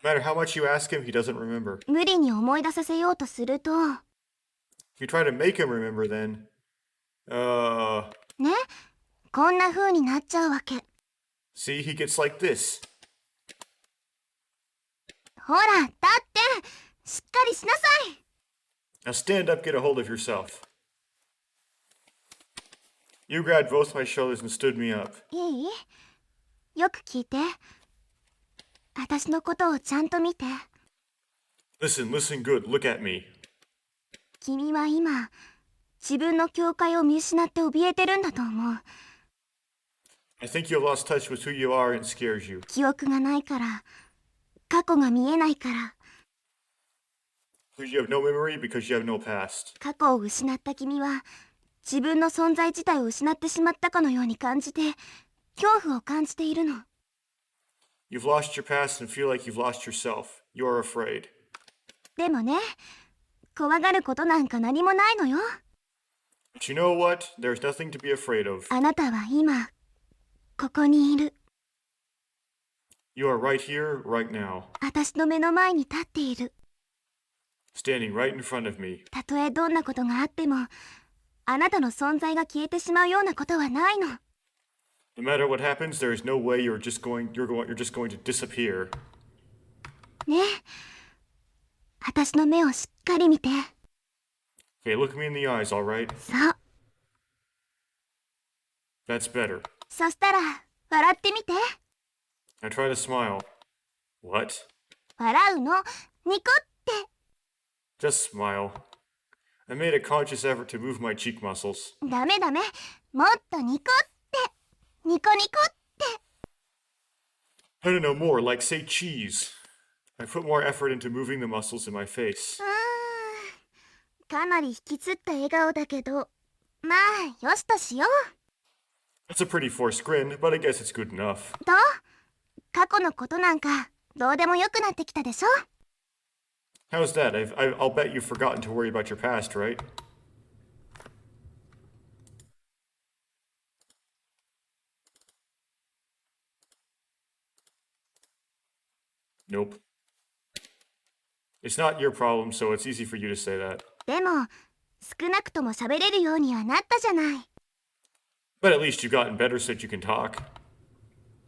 matter how much you ask him, he doesn't remember. 無理に思い出させようとすると。 If you try to make him remember, then... ね、こんな風になっちゃうわけ。 See, he gets like this. ほら、立って、しっかりしなさい。 Now stand up, get a hold of yourself. You grabbed both my shoulders and stood me up. いい？よく聞いて。私のことをちゃんと見て。 Listen, listen good, look at me. 君は今、自分の境界を見失って怯えてるんだと思う。 I think you have lost touch with who you are and it scares you. 記憶がないから、過去が見えないから、 Because you have no memory, because you have no past. 過去を失った君は、自分の存在自体を失ってしまったかのように感じて、恐怖を感じているの。 You've lost your past and feel like you've lost yourself. You are afraid. でもね、怖がることなんか何もないのよ。 But you know what? There's nothing to be afraid of. あなたは今、ここにいる。 You are right here, right now. 私の目の前に立っている。 Standing right in front of me. たとえどんなことがあっても、あなたの存在が消えてしまうようなことはないの。 No matter what happens, there is no way you're just going to disappear. ねえ、私の目をしっかり見て。 Okay, look me in the eyes, all right? そう。 That's better. そしたら、笑ってみて。 Now try to smile. What? 笑うの。ニコって。 Just smile. I made a conscious effort to move my cheek muscles. ダメダメ。もっとニコって。ニコニコって。 I don't know more, like say cheese. I put more effort into moving the muscles in my face. かなり引きつった笑顔だけど、まあ、よしとしよう。 That's a pretty forced grin, but I guess it's good enough. と、過去のことなんか、どうでもよくなってきたでしょ？ How's that? I'll bet you've forgotten to worry about your past, right? Nope. It's not your problem, so it's easy for you to say that. でも、少なくとも喋れるようにはなったじゃない。 But at least you've gotten better so that you can talk.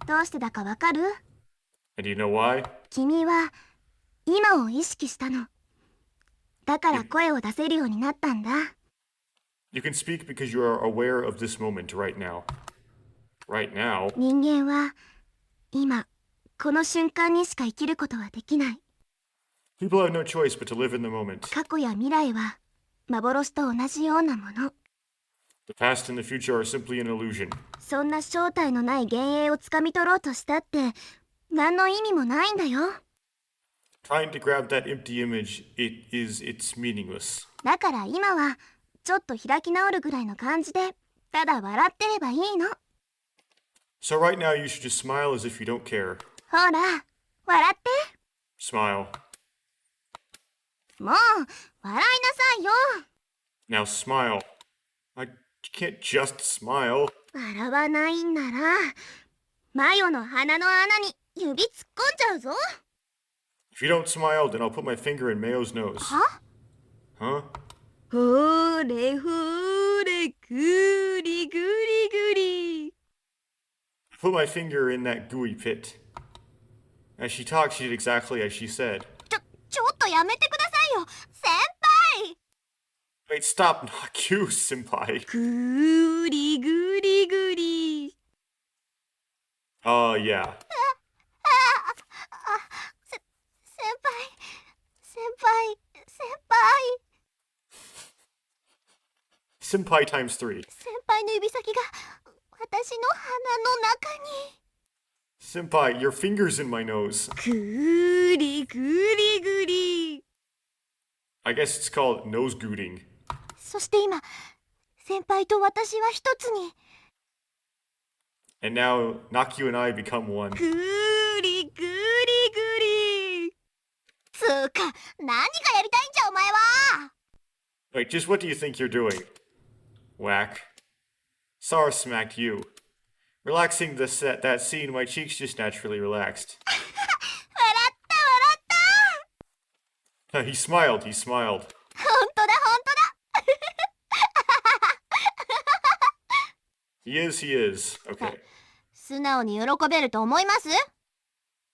どうしてだかわかる？ And do you know why? 君は、今を意識したの。だから声を出せるようになったんだ。 You can speak because you are aware of this moment right now. Right now? 人間は、今、この瞬間にしか生きることはできない。 People have no choice but to live in the moment. 過去や未来は、幻と同じようなもの。 The past and the future are simply an illusion. そんな正体のない幻影をつかみ取ろうとしたって、何の意味もないんだよ。 Trying to grab that empty image, it's meaningless. だから今は、ちょっと開き直るぐらいの感じで、ただ笑ってればいいの。 So right now you should just smile as if you don't care. ほら、笑って。 Smile. もう、笑いなさいよ。Now smile. I can't just smile. 笑わないんなら、マヨの鼻の穴に指突っ込んじゃうぞ。If you don't smile, then I'll put my finger in Mayo's nose. は Huh? ほれほれぐりぐりぐり。 Put my finger in that gooey pit. As she talked, she did exactly as she said. ちょっとやめてくださいよ、先輩。 Wait, stop, not you, senpai. ぐりぐりぐり。 Yeah. 先輩、先輩、先輩。 Senpai times 3. 先輩の指先が私の鼻の中に。 Senpai, your finger's in my nose. ぐりぐりぐり。 I guess it's called nose gooting. そして今、先輩と私は一つに。 And now, Nakyu and I become one. ぐりぐりぐり。 つーか、何がやりたいんじゃお前は。 Wait, just what do you think you're doing? Whack. Sara smacked you. Relaxing that scene, my cheeks just naturally relaxed. 笑った笑った。 He smiled, he smiled. 本当だ本当だ。 He is. Okay. 素直に喜べると思います？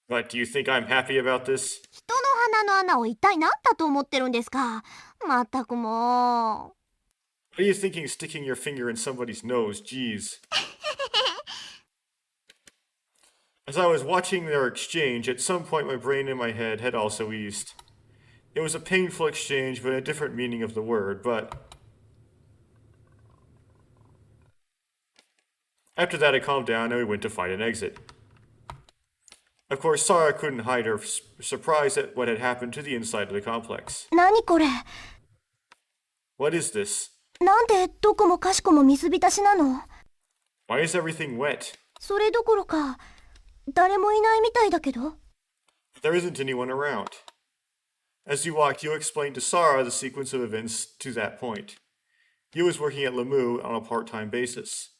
But do you think I'm happy about this? 人の鼻の穴を一体何だと思ってるんですか。まったくもう。 What are you thinking sticking your finger in somebody's nose? Jeez. As I was watching their exchange, at some point my brain and my head had also eased. It was a painful exchange, but a different meaning of the word, but... After that, I calmed down and we went to find an exit. Of course, Sara couldn't hide her surprise at what had happened to the inside of the complex. 何これ。 What is this? なんでどこもかしこも水浸しなの？ Why is everything wet? それどころか、誰もいないみたいだけど。 There isn't anyone around. As you walked, you explained to Sara the sequence of events to that point. You was working at Lamu on a part-time basis.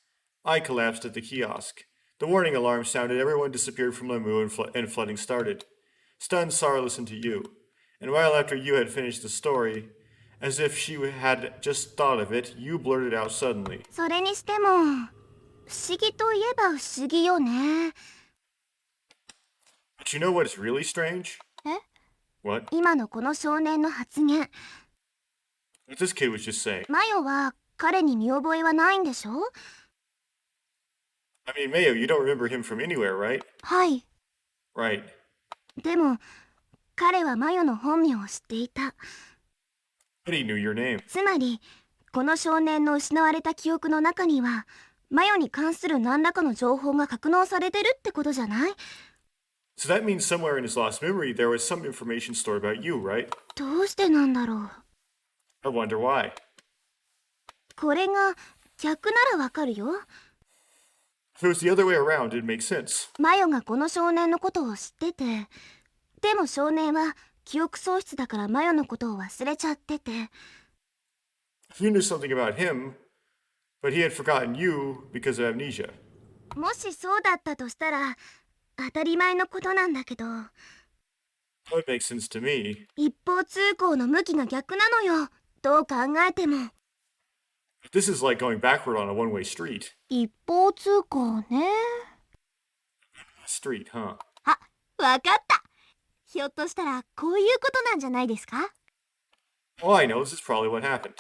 I collapsed at the kiosk. The warning alarm sounded, everyone disappeared from Lamu and flooding started. Stunned, Sara listened to you. And while after you had finished the story, as if she had just thought of it, you blurted out suddenly. それにしても、不思議といえば不思議よね。 But you know what is really strange? え？ What? 今のこの少年の発言。 What this kid was just saying. マヨは彼に見覚えはないんでしょ？ I mean, Mayo, you don't remember him from anywhere, right? はい。 Right. でも、彼はマヨの本名を知っていた。 But he knew your name. つまり、この少年の失われた記憶の中には、マヨに関する何らかの情報が格納されてるってことじゃない？ So that means somewhere in his lost memory there was some information stored about you, right? どうしてなんだろう。 I wonder why. これが逆ならわかるよ。 If it was the other way around, it'd make sense. マヨがこの少年のことを知ってて、でも少年は記憶喪失だからマヨのことを忘れちゃってて。 If you knew something about him, but he had forgotten you because of amnesia. もしそうだったとしたら、当たり前のことなんだけど、 That would make sense to me. 一方通行の向きが逆なのよ。どう考えても。 This is like going backward on a one-way street. 一方通行ね。 Street, huh? あ、わかった。ひょっとしたらこういうことなんじゃないですか？ Oh, I know. This is probably what happened.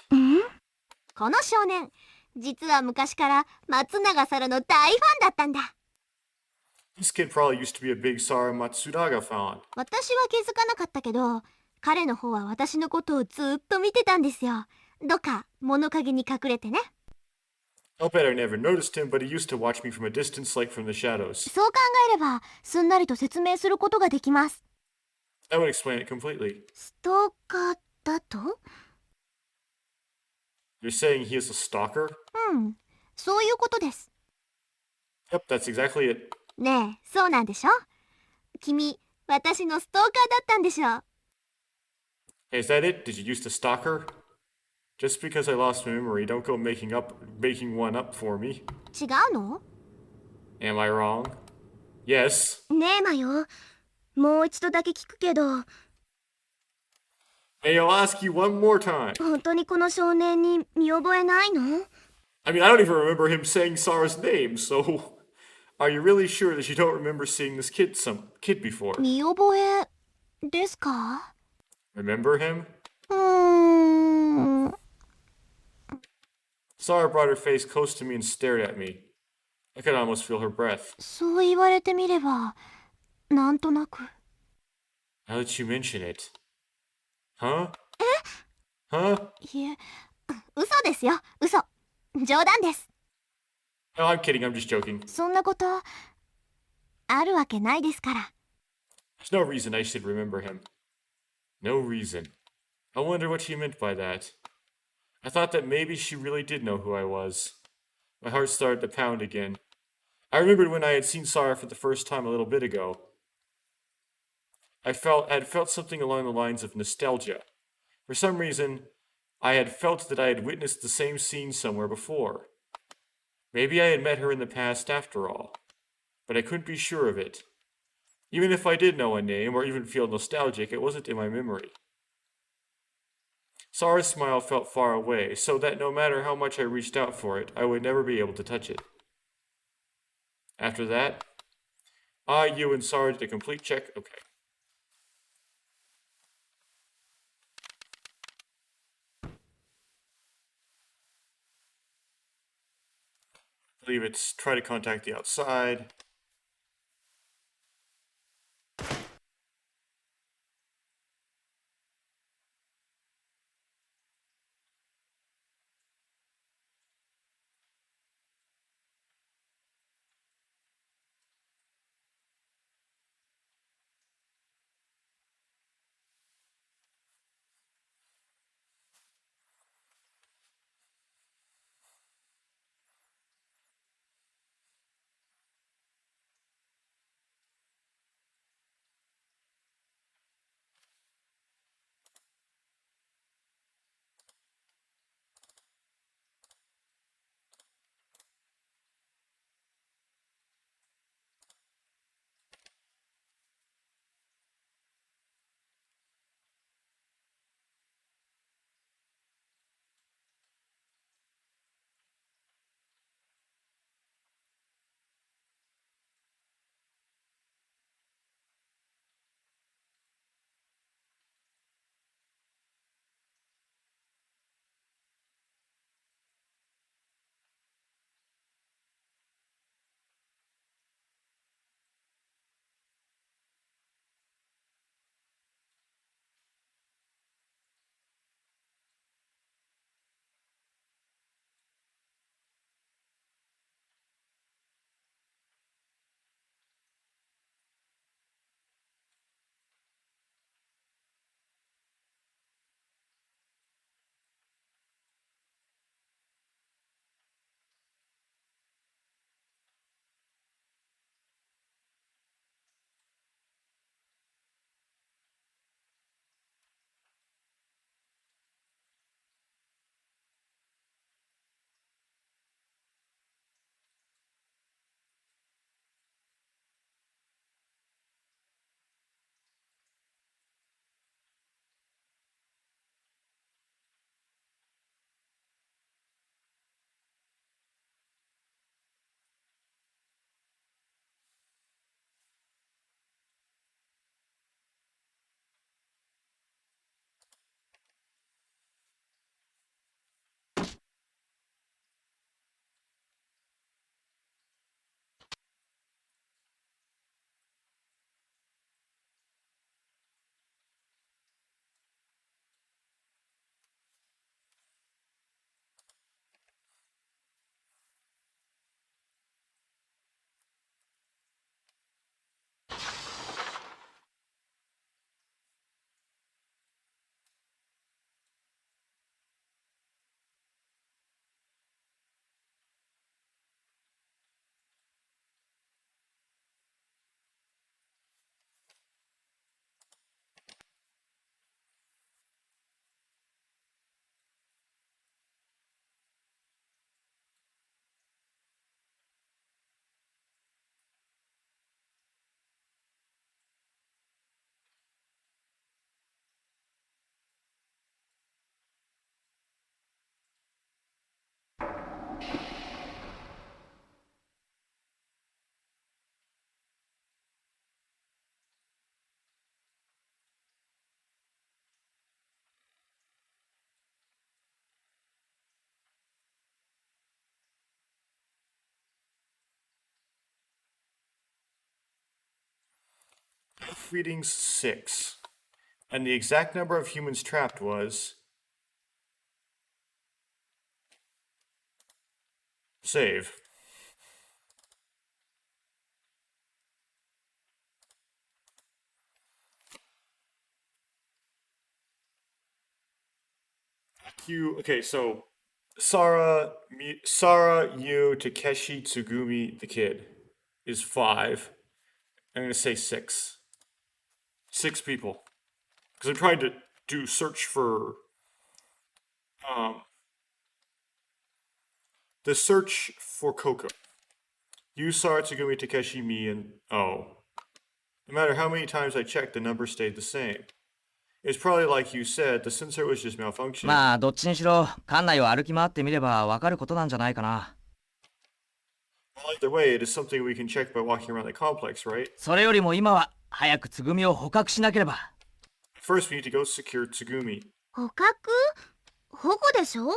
この少年、実は昔から松永沙羅の大ファンだったんだ。 This kid probably used to be a big Sara Matsudaga fan. 私は気づかなかったけど、彼の方は私のことをずっと見てたんですよ。どっか物陰に隠れてね。 I'll bet I never noticed him, but he used to watch me from a distance like from the shadows. そう考えれば、すんなりと説明することができます。 That would explain it completely. ストーカーだと？ You're saying he is a stalker? うん、そういうことです。 Yep, that's exactly it. ねえ、そうなんでしょ？君、私のストーカーだったんでしょ？ Hey, is that it? Did you used to stalk her? Just because I lost my memory, don't go making one up for me. 違うの？ Am I wrong? Yes. ねえマヨ、もう一度だけ聞くけど、 Hey, I'll ask you one more time. 本当にこの少年に見覚えないの？ I mean, I don't even remember him saying Sara's name, so are you really sure that you don't remember seeing this kid before? 見覚えですか？ Remember him? うーん。 Sara brought her face close to me and stared at me. I could almost feel her breath. そう言われてみれば、なんとなく。 Now that you mention it. Huh? Huh? いえ、嘘ですよ、嘘。冗談です。 No, I'm kidding, I'm just joking. そんなこと、あるわけないですから。 There's no reason I should remember him. No reason. I wonder what she meant by that. I thought that maybe she really did know who I was. My heart started to pound again. I remembered when I had seen Sara for the first time a little bit ago. I had felt something along the lines of nostalgia. For some reason, I had felt that I had witnessed the same scene somewhere before. Maybe I had met her in the past after all, but I couldn't be sure of it. Even if I did know a name or even feel nostalgic, it wasn't in my memory. Sara's smile felt far away, so that no matter how much I reached out for it, I would never be able to touch it. After that, I, you, and Sara did a complete check. Okay. I believe it's try to contact the outside. readings 6. And the exact number of humans trapped was... Save. Okay, so Sara, you, Takeshi, Tsugumi, the kid, is 5. I'm gonna say 6. 6 people. Because I'm trying to do search for the search for Coco. You, Sara, Tsugumi, Takeshi, me, and no matter how many times I checked, the number stayed the same. It's probably like you said, the sensor was just malfunctioning. まあどっちにしろ館内を歩き回ってみればわかることなんじゃないかな。 Either way, it is something we can check by walking around the complex, right? それよりも今は早くつぐみを捕獲しなければ。 First, we need to go secure Tsugumi. 捕獲？保護でしょ？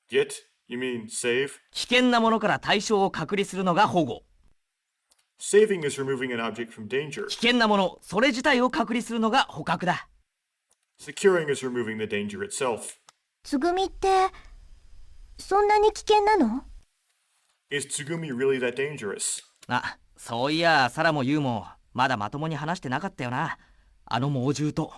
Get? You mean save? 危険なものから対象を隔離するのが保護。 Saving is removing an object from danger. 危険なもの、それ自体を隔離するのが捕獲だ。 Securing is removing the danger itself. つぐみってそんなに危険なの？ Is Tsugumi really that dangerous? あ、そういやサラもユウもまだまともに話してなかったよな。あの猛獣と。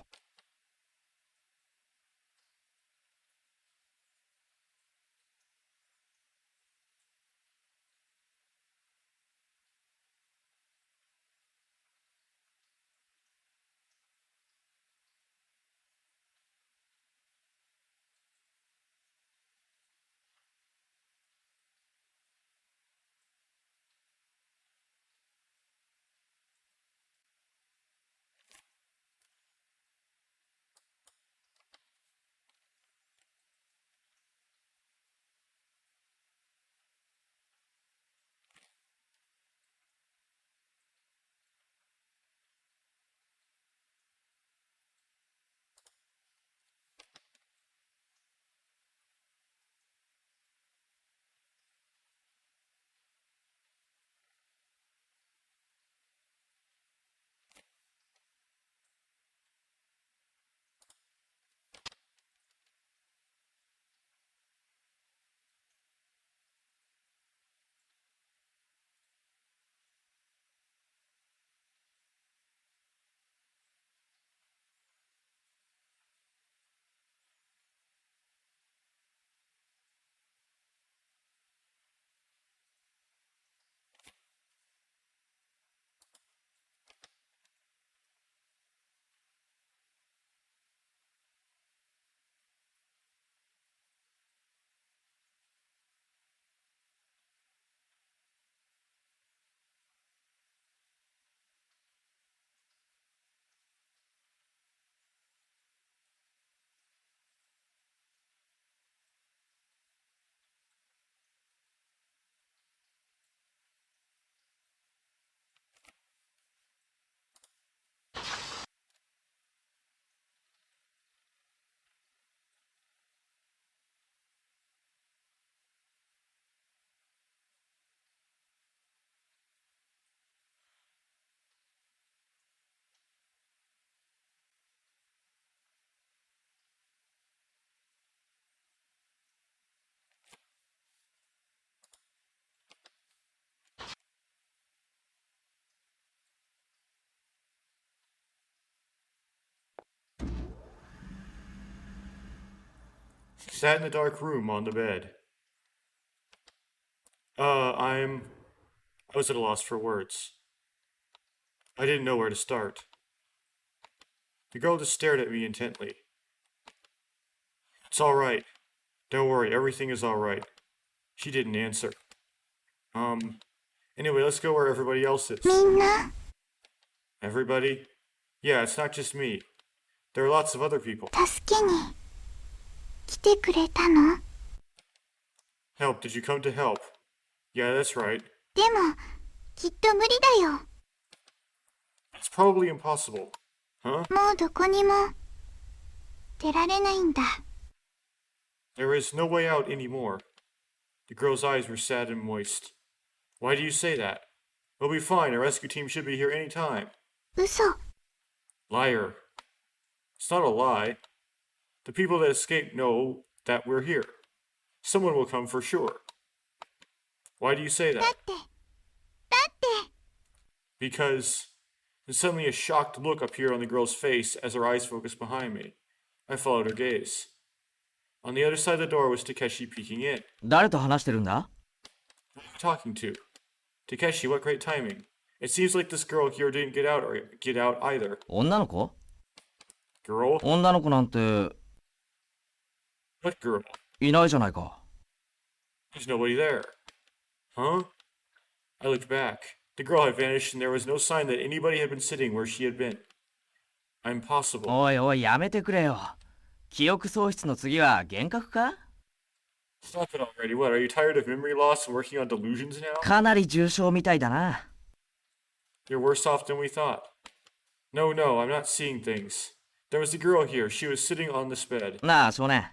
She sat in the dark room on the bed. I was at a loss for words. I didn't know where to start. The girl just stared at me intently. It's all right. Don't worry, everything is all right. She didn't answer. Anyway, let's go where everybody else is. みんな Everybody? Yeah, it's not just me. There are lots of other people. 助けに来てくれたの？ Help, did you come to help? Yeah, that's right. でもきっと無理だよ。 It's probably impossible. Huh? もうどこにも出られないんだ。 There is no way out anymore. The girl's eyes were sad and moist. Why do you say that? We'll be fine. Our rescue team should be here any time. 嘘。Liar. It's not a lie. The people that escaped know that we're here. Someone will come for sure. Why do you say だ that? って、だって。Because. And suddenly a shocked look appeared on the girl's face as her eyes focused behind me. I followed her gaze. On the other side of the door was Takeshi peeking in. 誰と話してるんだ？ Who are you talking to? Takeshi, what great timing. It seems like this girl here didn't get out either. 女の子？ Girl? 女の子なんて What girl? いないじゃないか。 There's nobody there. Huh? I looked back. The girl had vanished and there was no sign that anybody had been sitting where she had been. Impossible. おいおい、やめてくれよ。記憶喪失の次は幻覚か？ Stop it already. What, are you tired of memory loss and working on delusions now? かなり重症みたいだな。You're worse off than we thought. No, I'm not seeing things. There was a girl here. She was sitting on this bed. なあ、少年。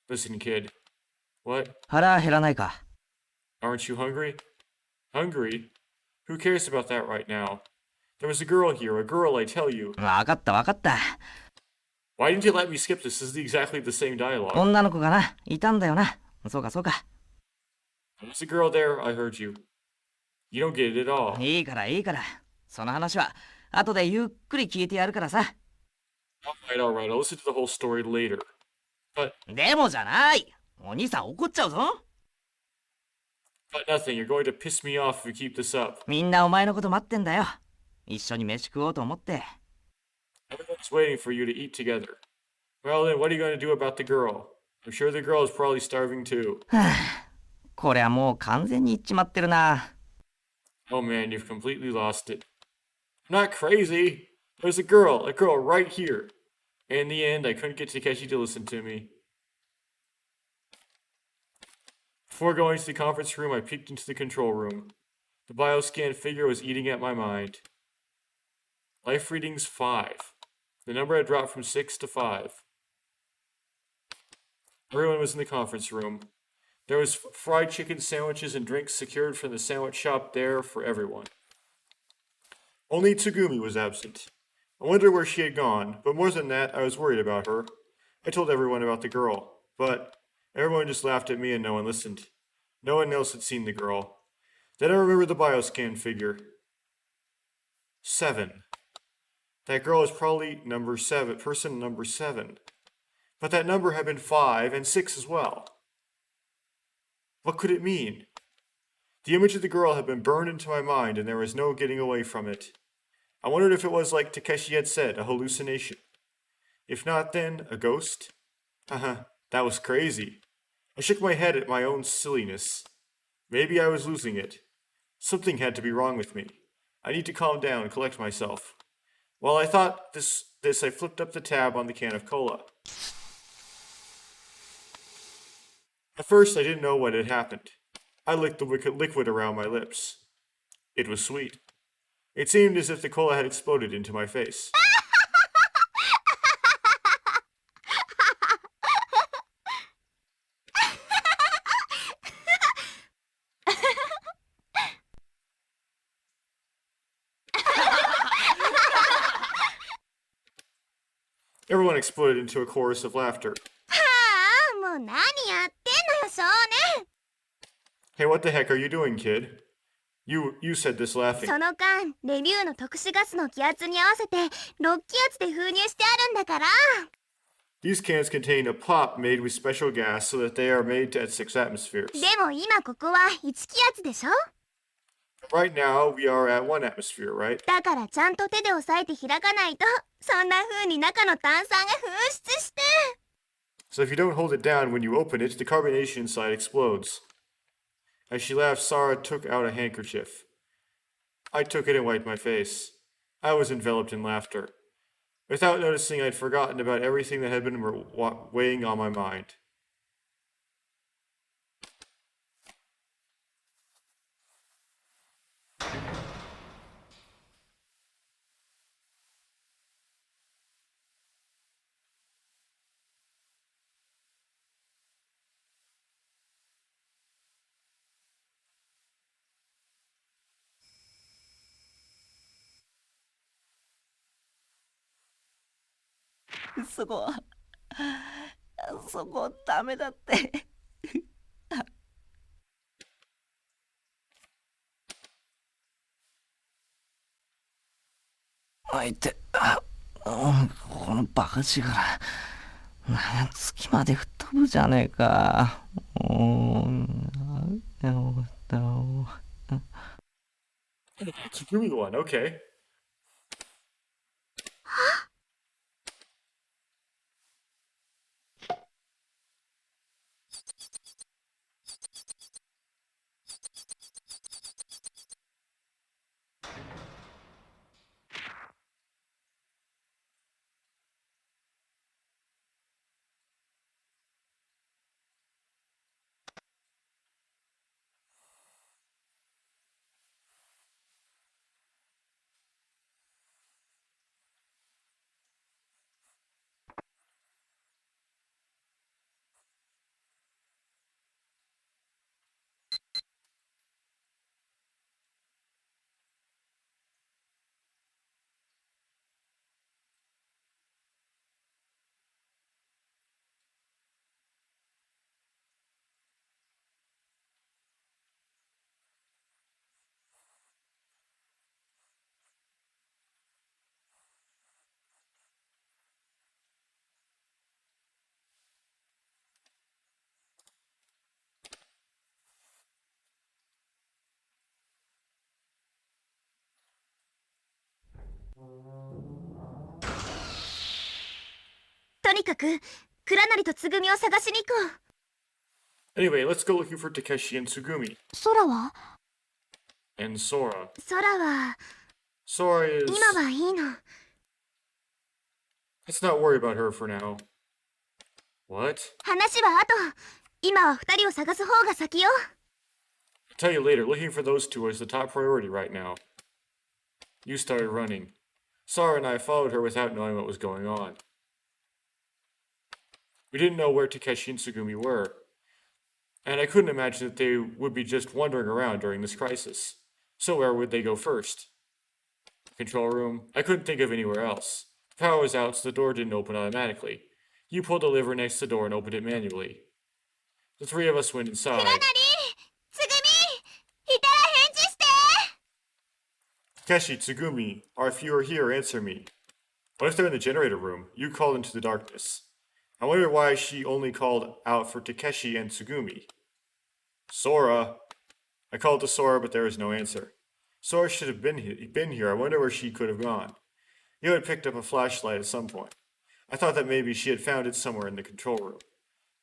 Listen, kid. What? 腹減らないか？ Aren't you hungry? Hungry? Who cares about that right now? There was a girl here, a girl, I tell you. わかったわかった。 Why didn't you let me skip this? This is exactly the same dialogue. 女の子がな、いたんだよな。そうかそうか。There was a girl there, I heard you. You don't get it at all. いいからいいから。その話は後でゆっくり聞いてやるからさ。Alright, I'll listen to the whole story later. But でもじゃない。お兄さん怒っちゃうぞ。nothing, you're going to piss me off if you keep this up. みんなお前のこと待ってんだよ。一緒に飯食おうと思って。Everyone's waiting for you to eat together. Well then, what are you going to do about the girl? I'm sure the girl is probably starving too. これはもう完全に言っちまってるな。Oh man, you've completely lost it. I'm not crazy. There's a girl right here. And in the end, I couldn't get Takeshi to listen to me. Before going to the conference room, I peeked into the control room. The bioscan figure was eating at my mind. Life readings 5. The number had dropped from 6 to 5. Everyone was in the conference room. There was fried chicken sandwiches and drinks secured from the sandwich shop there for everyone. Only Tsugumi was absent. I wondered where she had gone, but more than that, I was worried about her. I told everyone about the girl, but everyone just laughed at me and no one listened. No one else had seen the girl. Then I remembered the bioscan figure. 7. That girl is probably person number 7. But that number had been 5 and 6 as well. What could it mean? The image of the girl had been burned into my mind and there was no getting away from it. I wondered if it was like Takeshi had said, a hallucination. If not, then a ghost? Haha, that was crazy. I shook my head at my own silliness. Maybe I was losing it. Something had to be wrong with me. I need to calm down and collect myself. While I thought this, I flipped up the tab on the can of cola. At first, I didn't know what had happened. I licked the liquid around my lips. It was sweet. It seemed as if the cola had exploded into my face. Everyone exploded into a chorus of laughter. はあ、もう何やってんのよ、少年。 Hey, what the heck are you doing, kid? You said this laughing. その間、レビューの特殊ガスの気圧に合わせて、6気圧で封入してあるんだから。These cans contain a pop made with special gas so that they are made at 6 atmospheres. でも今ここは1気圧でしょ？ Right now, we are at 1 atmosphere, right? だからちゃんと手で押さえて開かないと、そんな風に中の炭酸が噴出して。So if you don't hold it down when you open it, the carbonation inside explodes. As she laughed, Sara took out a handkerchief. I took it and wiped my face. I was enveloped in laughter. Without noticing, I'd forgotten about everything that had been weighing on my mind. そこ、そこダメだって。あいて、このバカ力。月まで吹っ飛ぶじゃねえか。Tsugumi one, okay. "とにかく倉成とつぐみを探しに行こう." Anyway, let's go looking for Takeshi and Tsugumi. 空は And Sora. 空は Sora is... 今はいいの。 Let's not worry about her for now. What? 話は後。今は二人を探す方が先よ。 I'll tell you later, looking for those two is the top priority right now. You started running. Sara and I followed her without knowing what was going on. We didn't know where Takeshi and Tsugumi were, and I couldn't imagine that they would be just wandering around during this crisis. So where would they go first? Control room? I couldn't think of anywhere else. The power was out, so the door didn't open automatically. You pulled the lever next to the door and opened it manually. The three of us went inside. 倉成、つぐみ、いたら返事して。 Takeshi, Tsugumi, or if you are here, answer me. What if they're in the generator room? You called into the darkness. I wonder why she only called out for Takeshi and Tsugumi. Sora. I called to Sora, but there was no answer. Sora should have been here. I wonder where she could have gone. You had picked up a flashlight at some point. I thought that maybe she had found it somewhere in the control room.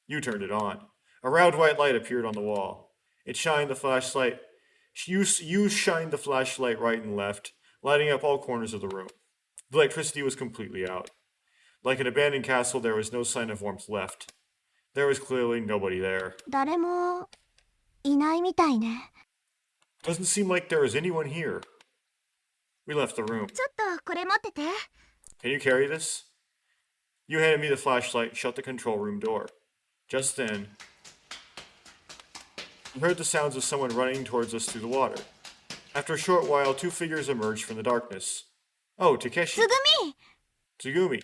You turned it on. A round white light appeared on the wall. It shined the flashlight. You shined the flashlight right and left, lighting up all corners of the room. The electricity was completely out. Like an abandoned castle, there was no sign of warmth left. There was clearly nobody there. 誰もいないみたいね。 Doesn't seem like there was anyone here. We left the room. ちょっとこれ持ってて。 Can you carry this? You handed me the flashlight, shut the control room door. Just then, we heard the sounds of someone running towards us through the water. After a short while, two figures emerged from the darkness. Oh, Takeshi. つぐみ、 Tsugumi.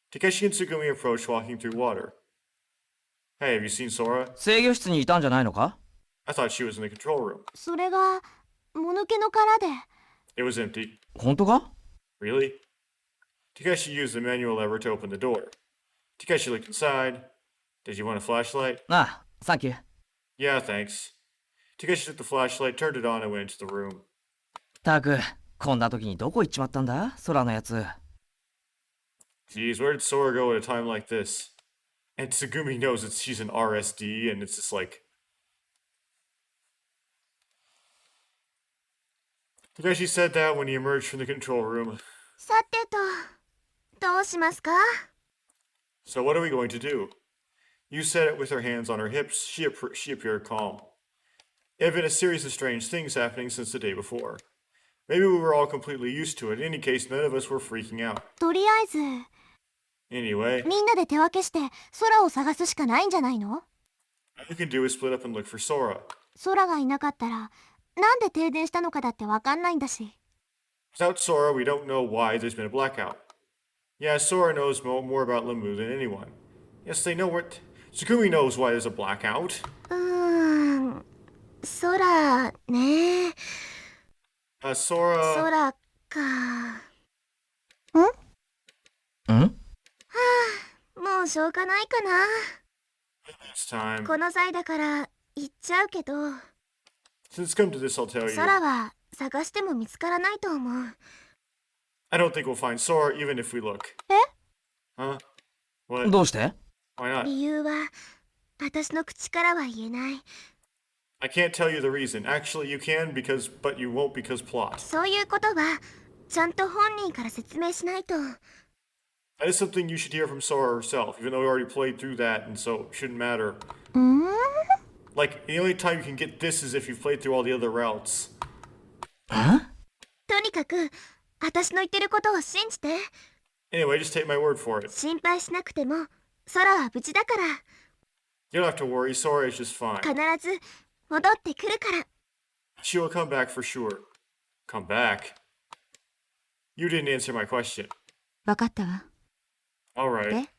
Takeshi and Tsugumi approached, walking through water. Hey, have you seen Sora? 制御室にいたんじゃないのか？ I thought she was in the control room. それがもぬけの殻で。 It was empty. 本当か？ Really? Takeshi used the manual lever to open the door. Takeshi looked inside. Did you want a flashlight? ああ、サンキュー。 Yeah, thanks. Takeshi took the flashlight, turned it on, and went into the room. たく、こんな時にどこ行っちまったんだ？空のやつ。 Geez, where did Sora go at a time like this? And Tsugumi knows that she's an RSD, and it's just like... Takeshi said that when he emerged from the control room. さてと、どうしますか？ So what are we going to do? You said it with her hands on her hips. She appeared calm. It had been a series of strange things happening since the day before. Maybe we were all completely used to it. In any case, none of us were freaking out. とりあえず Anyway, みんなで手分けして空を探すしかないんじゃないの？ all you can do is split up and look for Sora. 空がいなかったらなんで停電したのかだってわかんないんだし。 Without Sora, we don't know why there's been a blackout. Yeah, Sora knows more about Limbo than anyone. Yes, they know what... Tsugumi knows why there's a blackout. 空ね。 Sora... 空か。んもうしょうがないかな。 It's time. この際だから言っちゃうけど、 Since it's come to this, I'll tell you. 空は探しても見つからないと思う。 I don't think we'll find Sora even if we look. え？ Huh? What? どうして Why not? 理由は私の口からは言えない。 I can't tell you the reason. Actually, you can but you won't because plot. そういうことはちゃんと本人から説明しないと。 That is something you should hear from Sora herself, even though we already played through that, and so it shouldn't matter. Like, the only time you can get this is if you've played through all the other routes. とにかく私の言ってることを信じて。 Anyway, just take my word for it. 心配しなくても空は無事だから。 You don't have to worry, Sora is just fine. 必ず戻ってくるから。 She will come back for sure. Come back? You didn't answer my question. わかったわ。 Alright. で、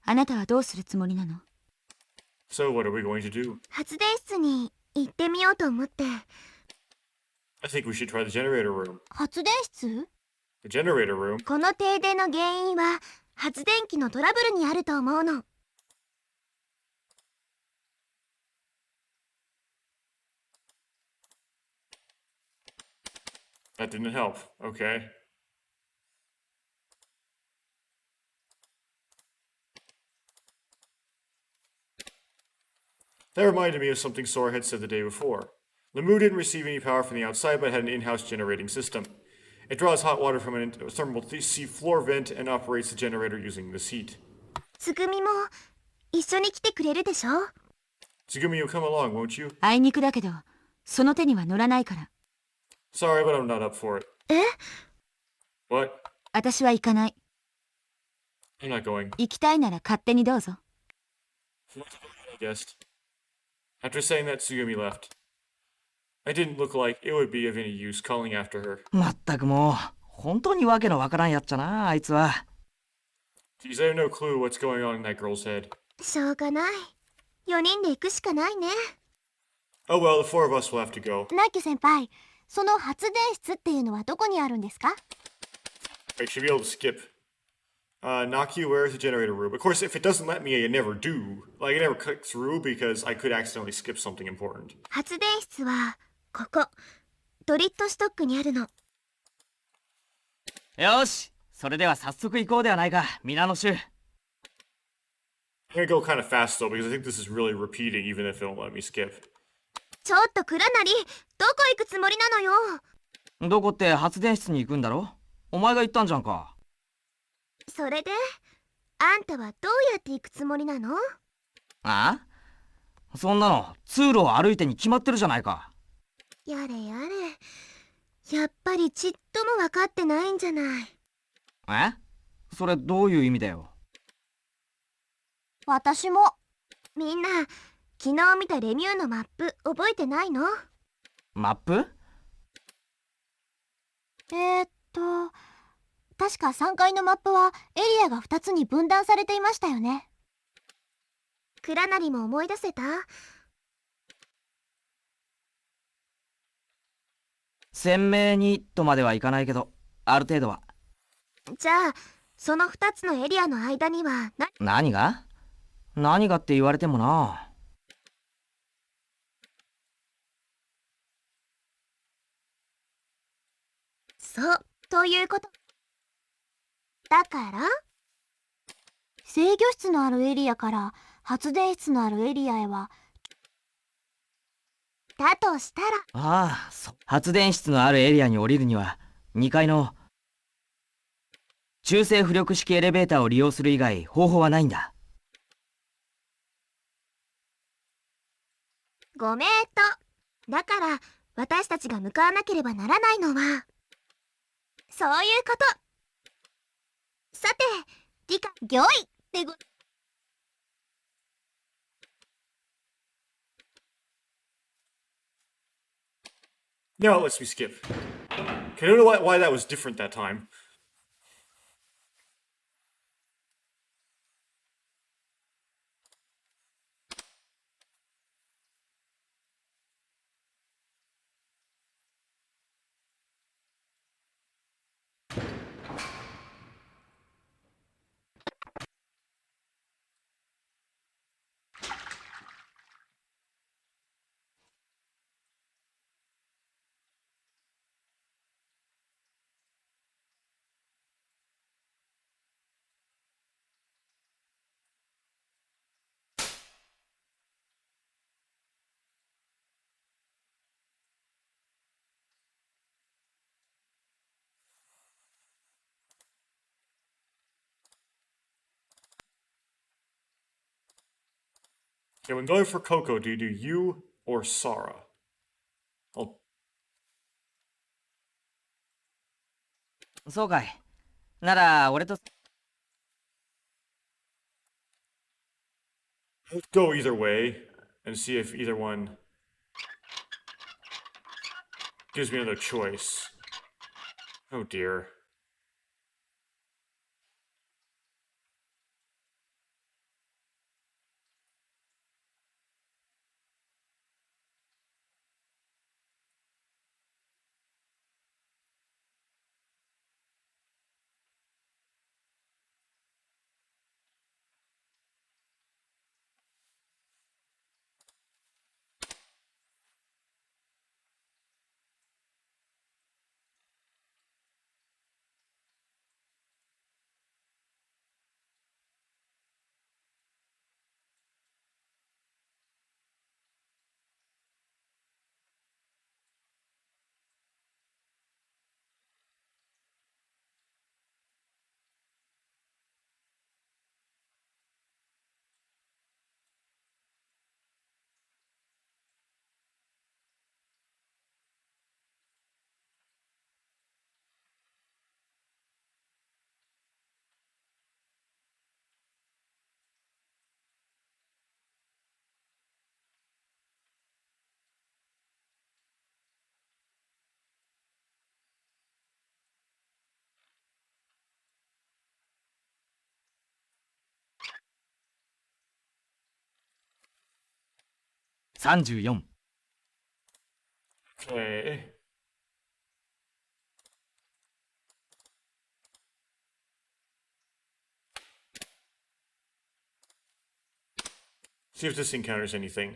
あなたはどうするつもりなの？ So what are we going to do? 発電室に行ってみようと思って。 I think we should try the generator room. 発電室？ The generator room? この停電の原因は発電機のトラブルにあると思うの。 That didn't help. Okay. That reminded me of something Sora had said the day before. Limu didn't receive any power from the outside but had an in-house generating system. It draws hot water from a thermal sea floor vent and operates the generator using this heat. つぐみも一緒に来てくれるでしょ？ Tsugumi, you'll come along, won't you? あいにくだけど、その手には乗らないから。 Sorry, but I'm not up for it. え？ What? 私は行かない。 I'm not going. 行きたいなら勝手にどうぞ。 I guessed. After saying that, Tsugumi left. I didn't look like it would be of any use calling after her. まったくもう、本当にわけのわからんやっちゃな、あいつは。Geez, I have no clue what's going on in that girl's head. しょうがない。4人で行くしかないね。 Oh well, the four of us will have to go. ナッキュ先輩、その発電室っていうのはどこにあるんですか？ I should be able to skip. Naku, where is the generator room? Of course, if it doesn't let me, I never do. Like, I never click through because I could accidentally skip something important. 発電室はここ、ドリットストックにあるの。よし、それでは早速行こうではないか、皆の衆。I'm gonna go kind of fast though because I think this is really repeating even if it won't let me skip. ちょっと蔵なり、どこ行くつもりなのよ。どこって発電室に行くんだろ？お前が言ったんじゃんか。それで、あんたはどうやって行くつもりなの？あ？そんなの通路を歩いてに決まってるじゃないか。やれやれ、やっぱりちっとも分かってないんじゃない。え？それどういう意味だよ。私も。みんな、昨日見たレミューのマップ覚えてないの？マップ？確か3階のマップはエリアが2つに分断されていましたよね。蔵なりも思い出せた？鮮明にとまではいかないけど、ある程度は。じゃあ、その2つのエリアの間には何が？何がって言われてもな。そう、ということ。だから制御室のあるエリアから発電室のあるエリアへは、だとしたら、ああ、発電室のあるエリアに降りるには、2階の中性浮力式エレベーターを利用する以外方法はないんだ。ごめんと。だから私たちが向かわなければならないのはそういうこと。さて、理科御意ってご。 Now it lets me skip. Okay, I don't know why that was different that time. Okay, when going for Coco, do you do you or Sara? I'll そうかい。なら、俺と、go either way and see if either one gives me another choice. Oh dear.34。Okay. See if this encounters anything.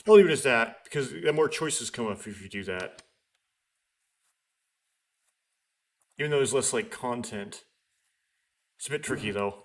I'll leave it as that, because more choices come up if you do that. Even though there's less, like, content. It's a bit tricky, though.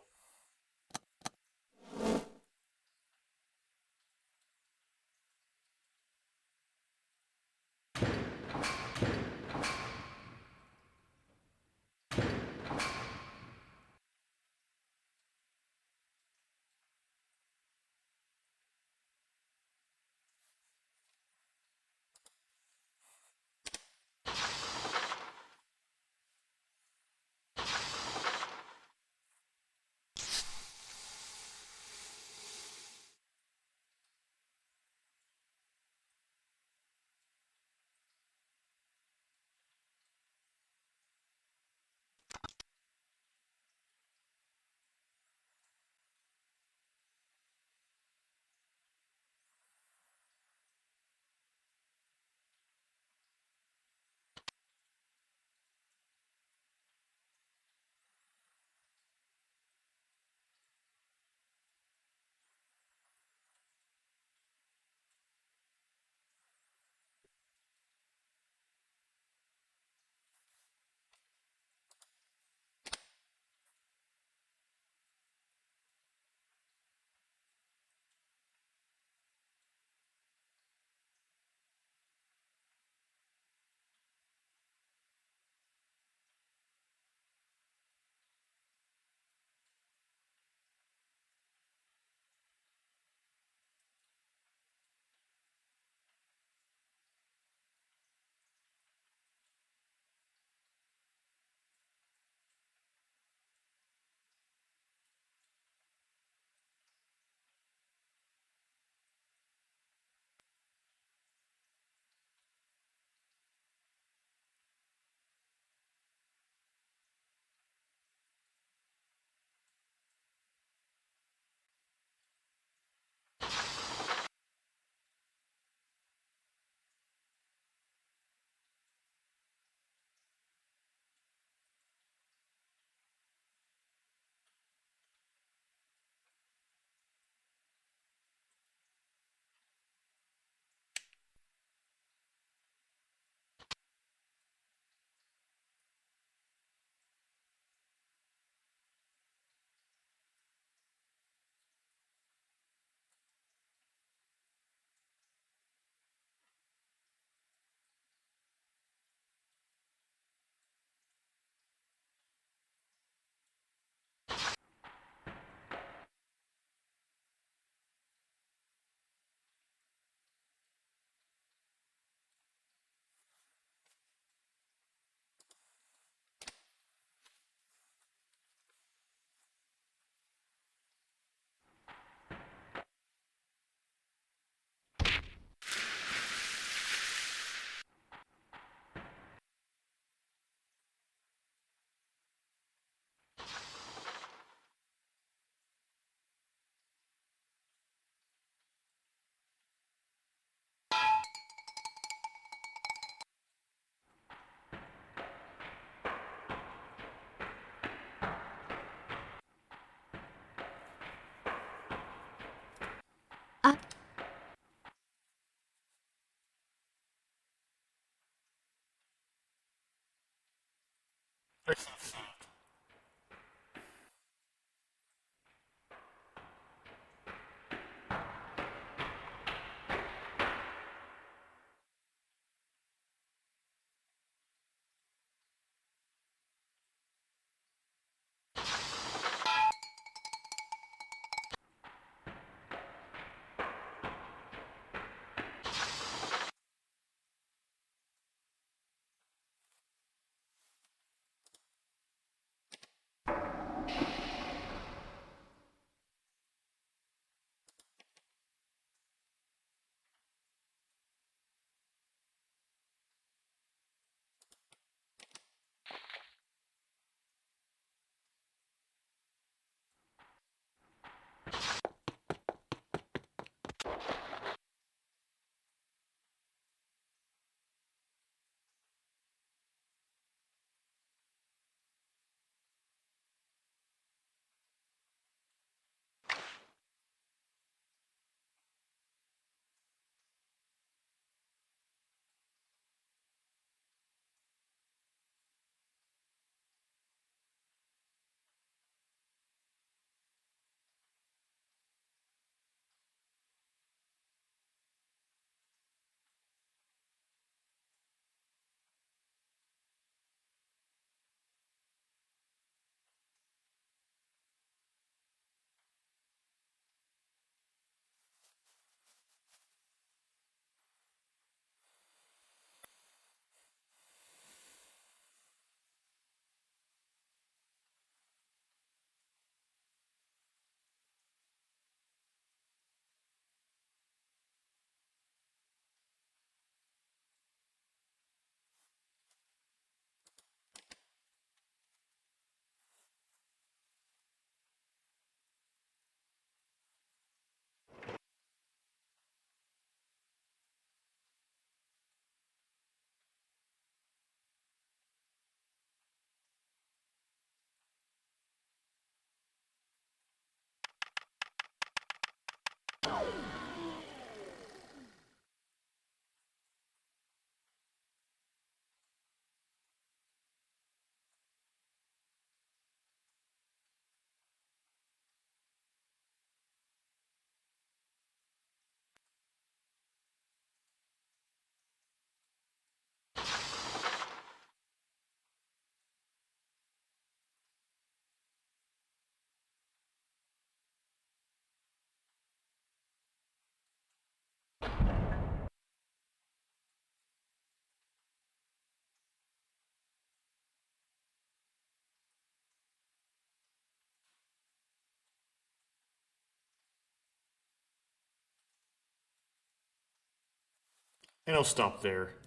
And I'll stop there.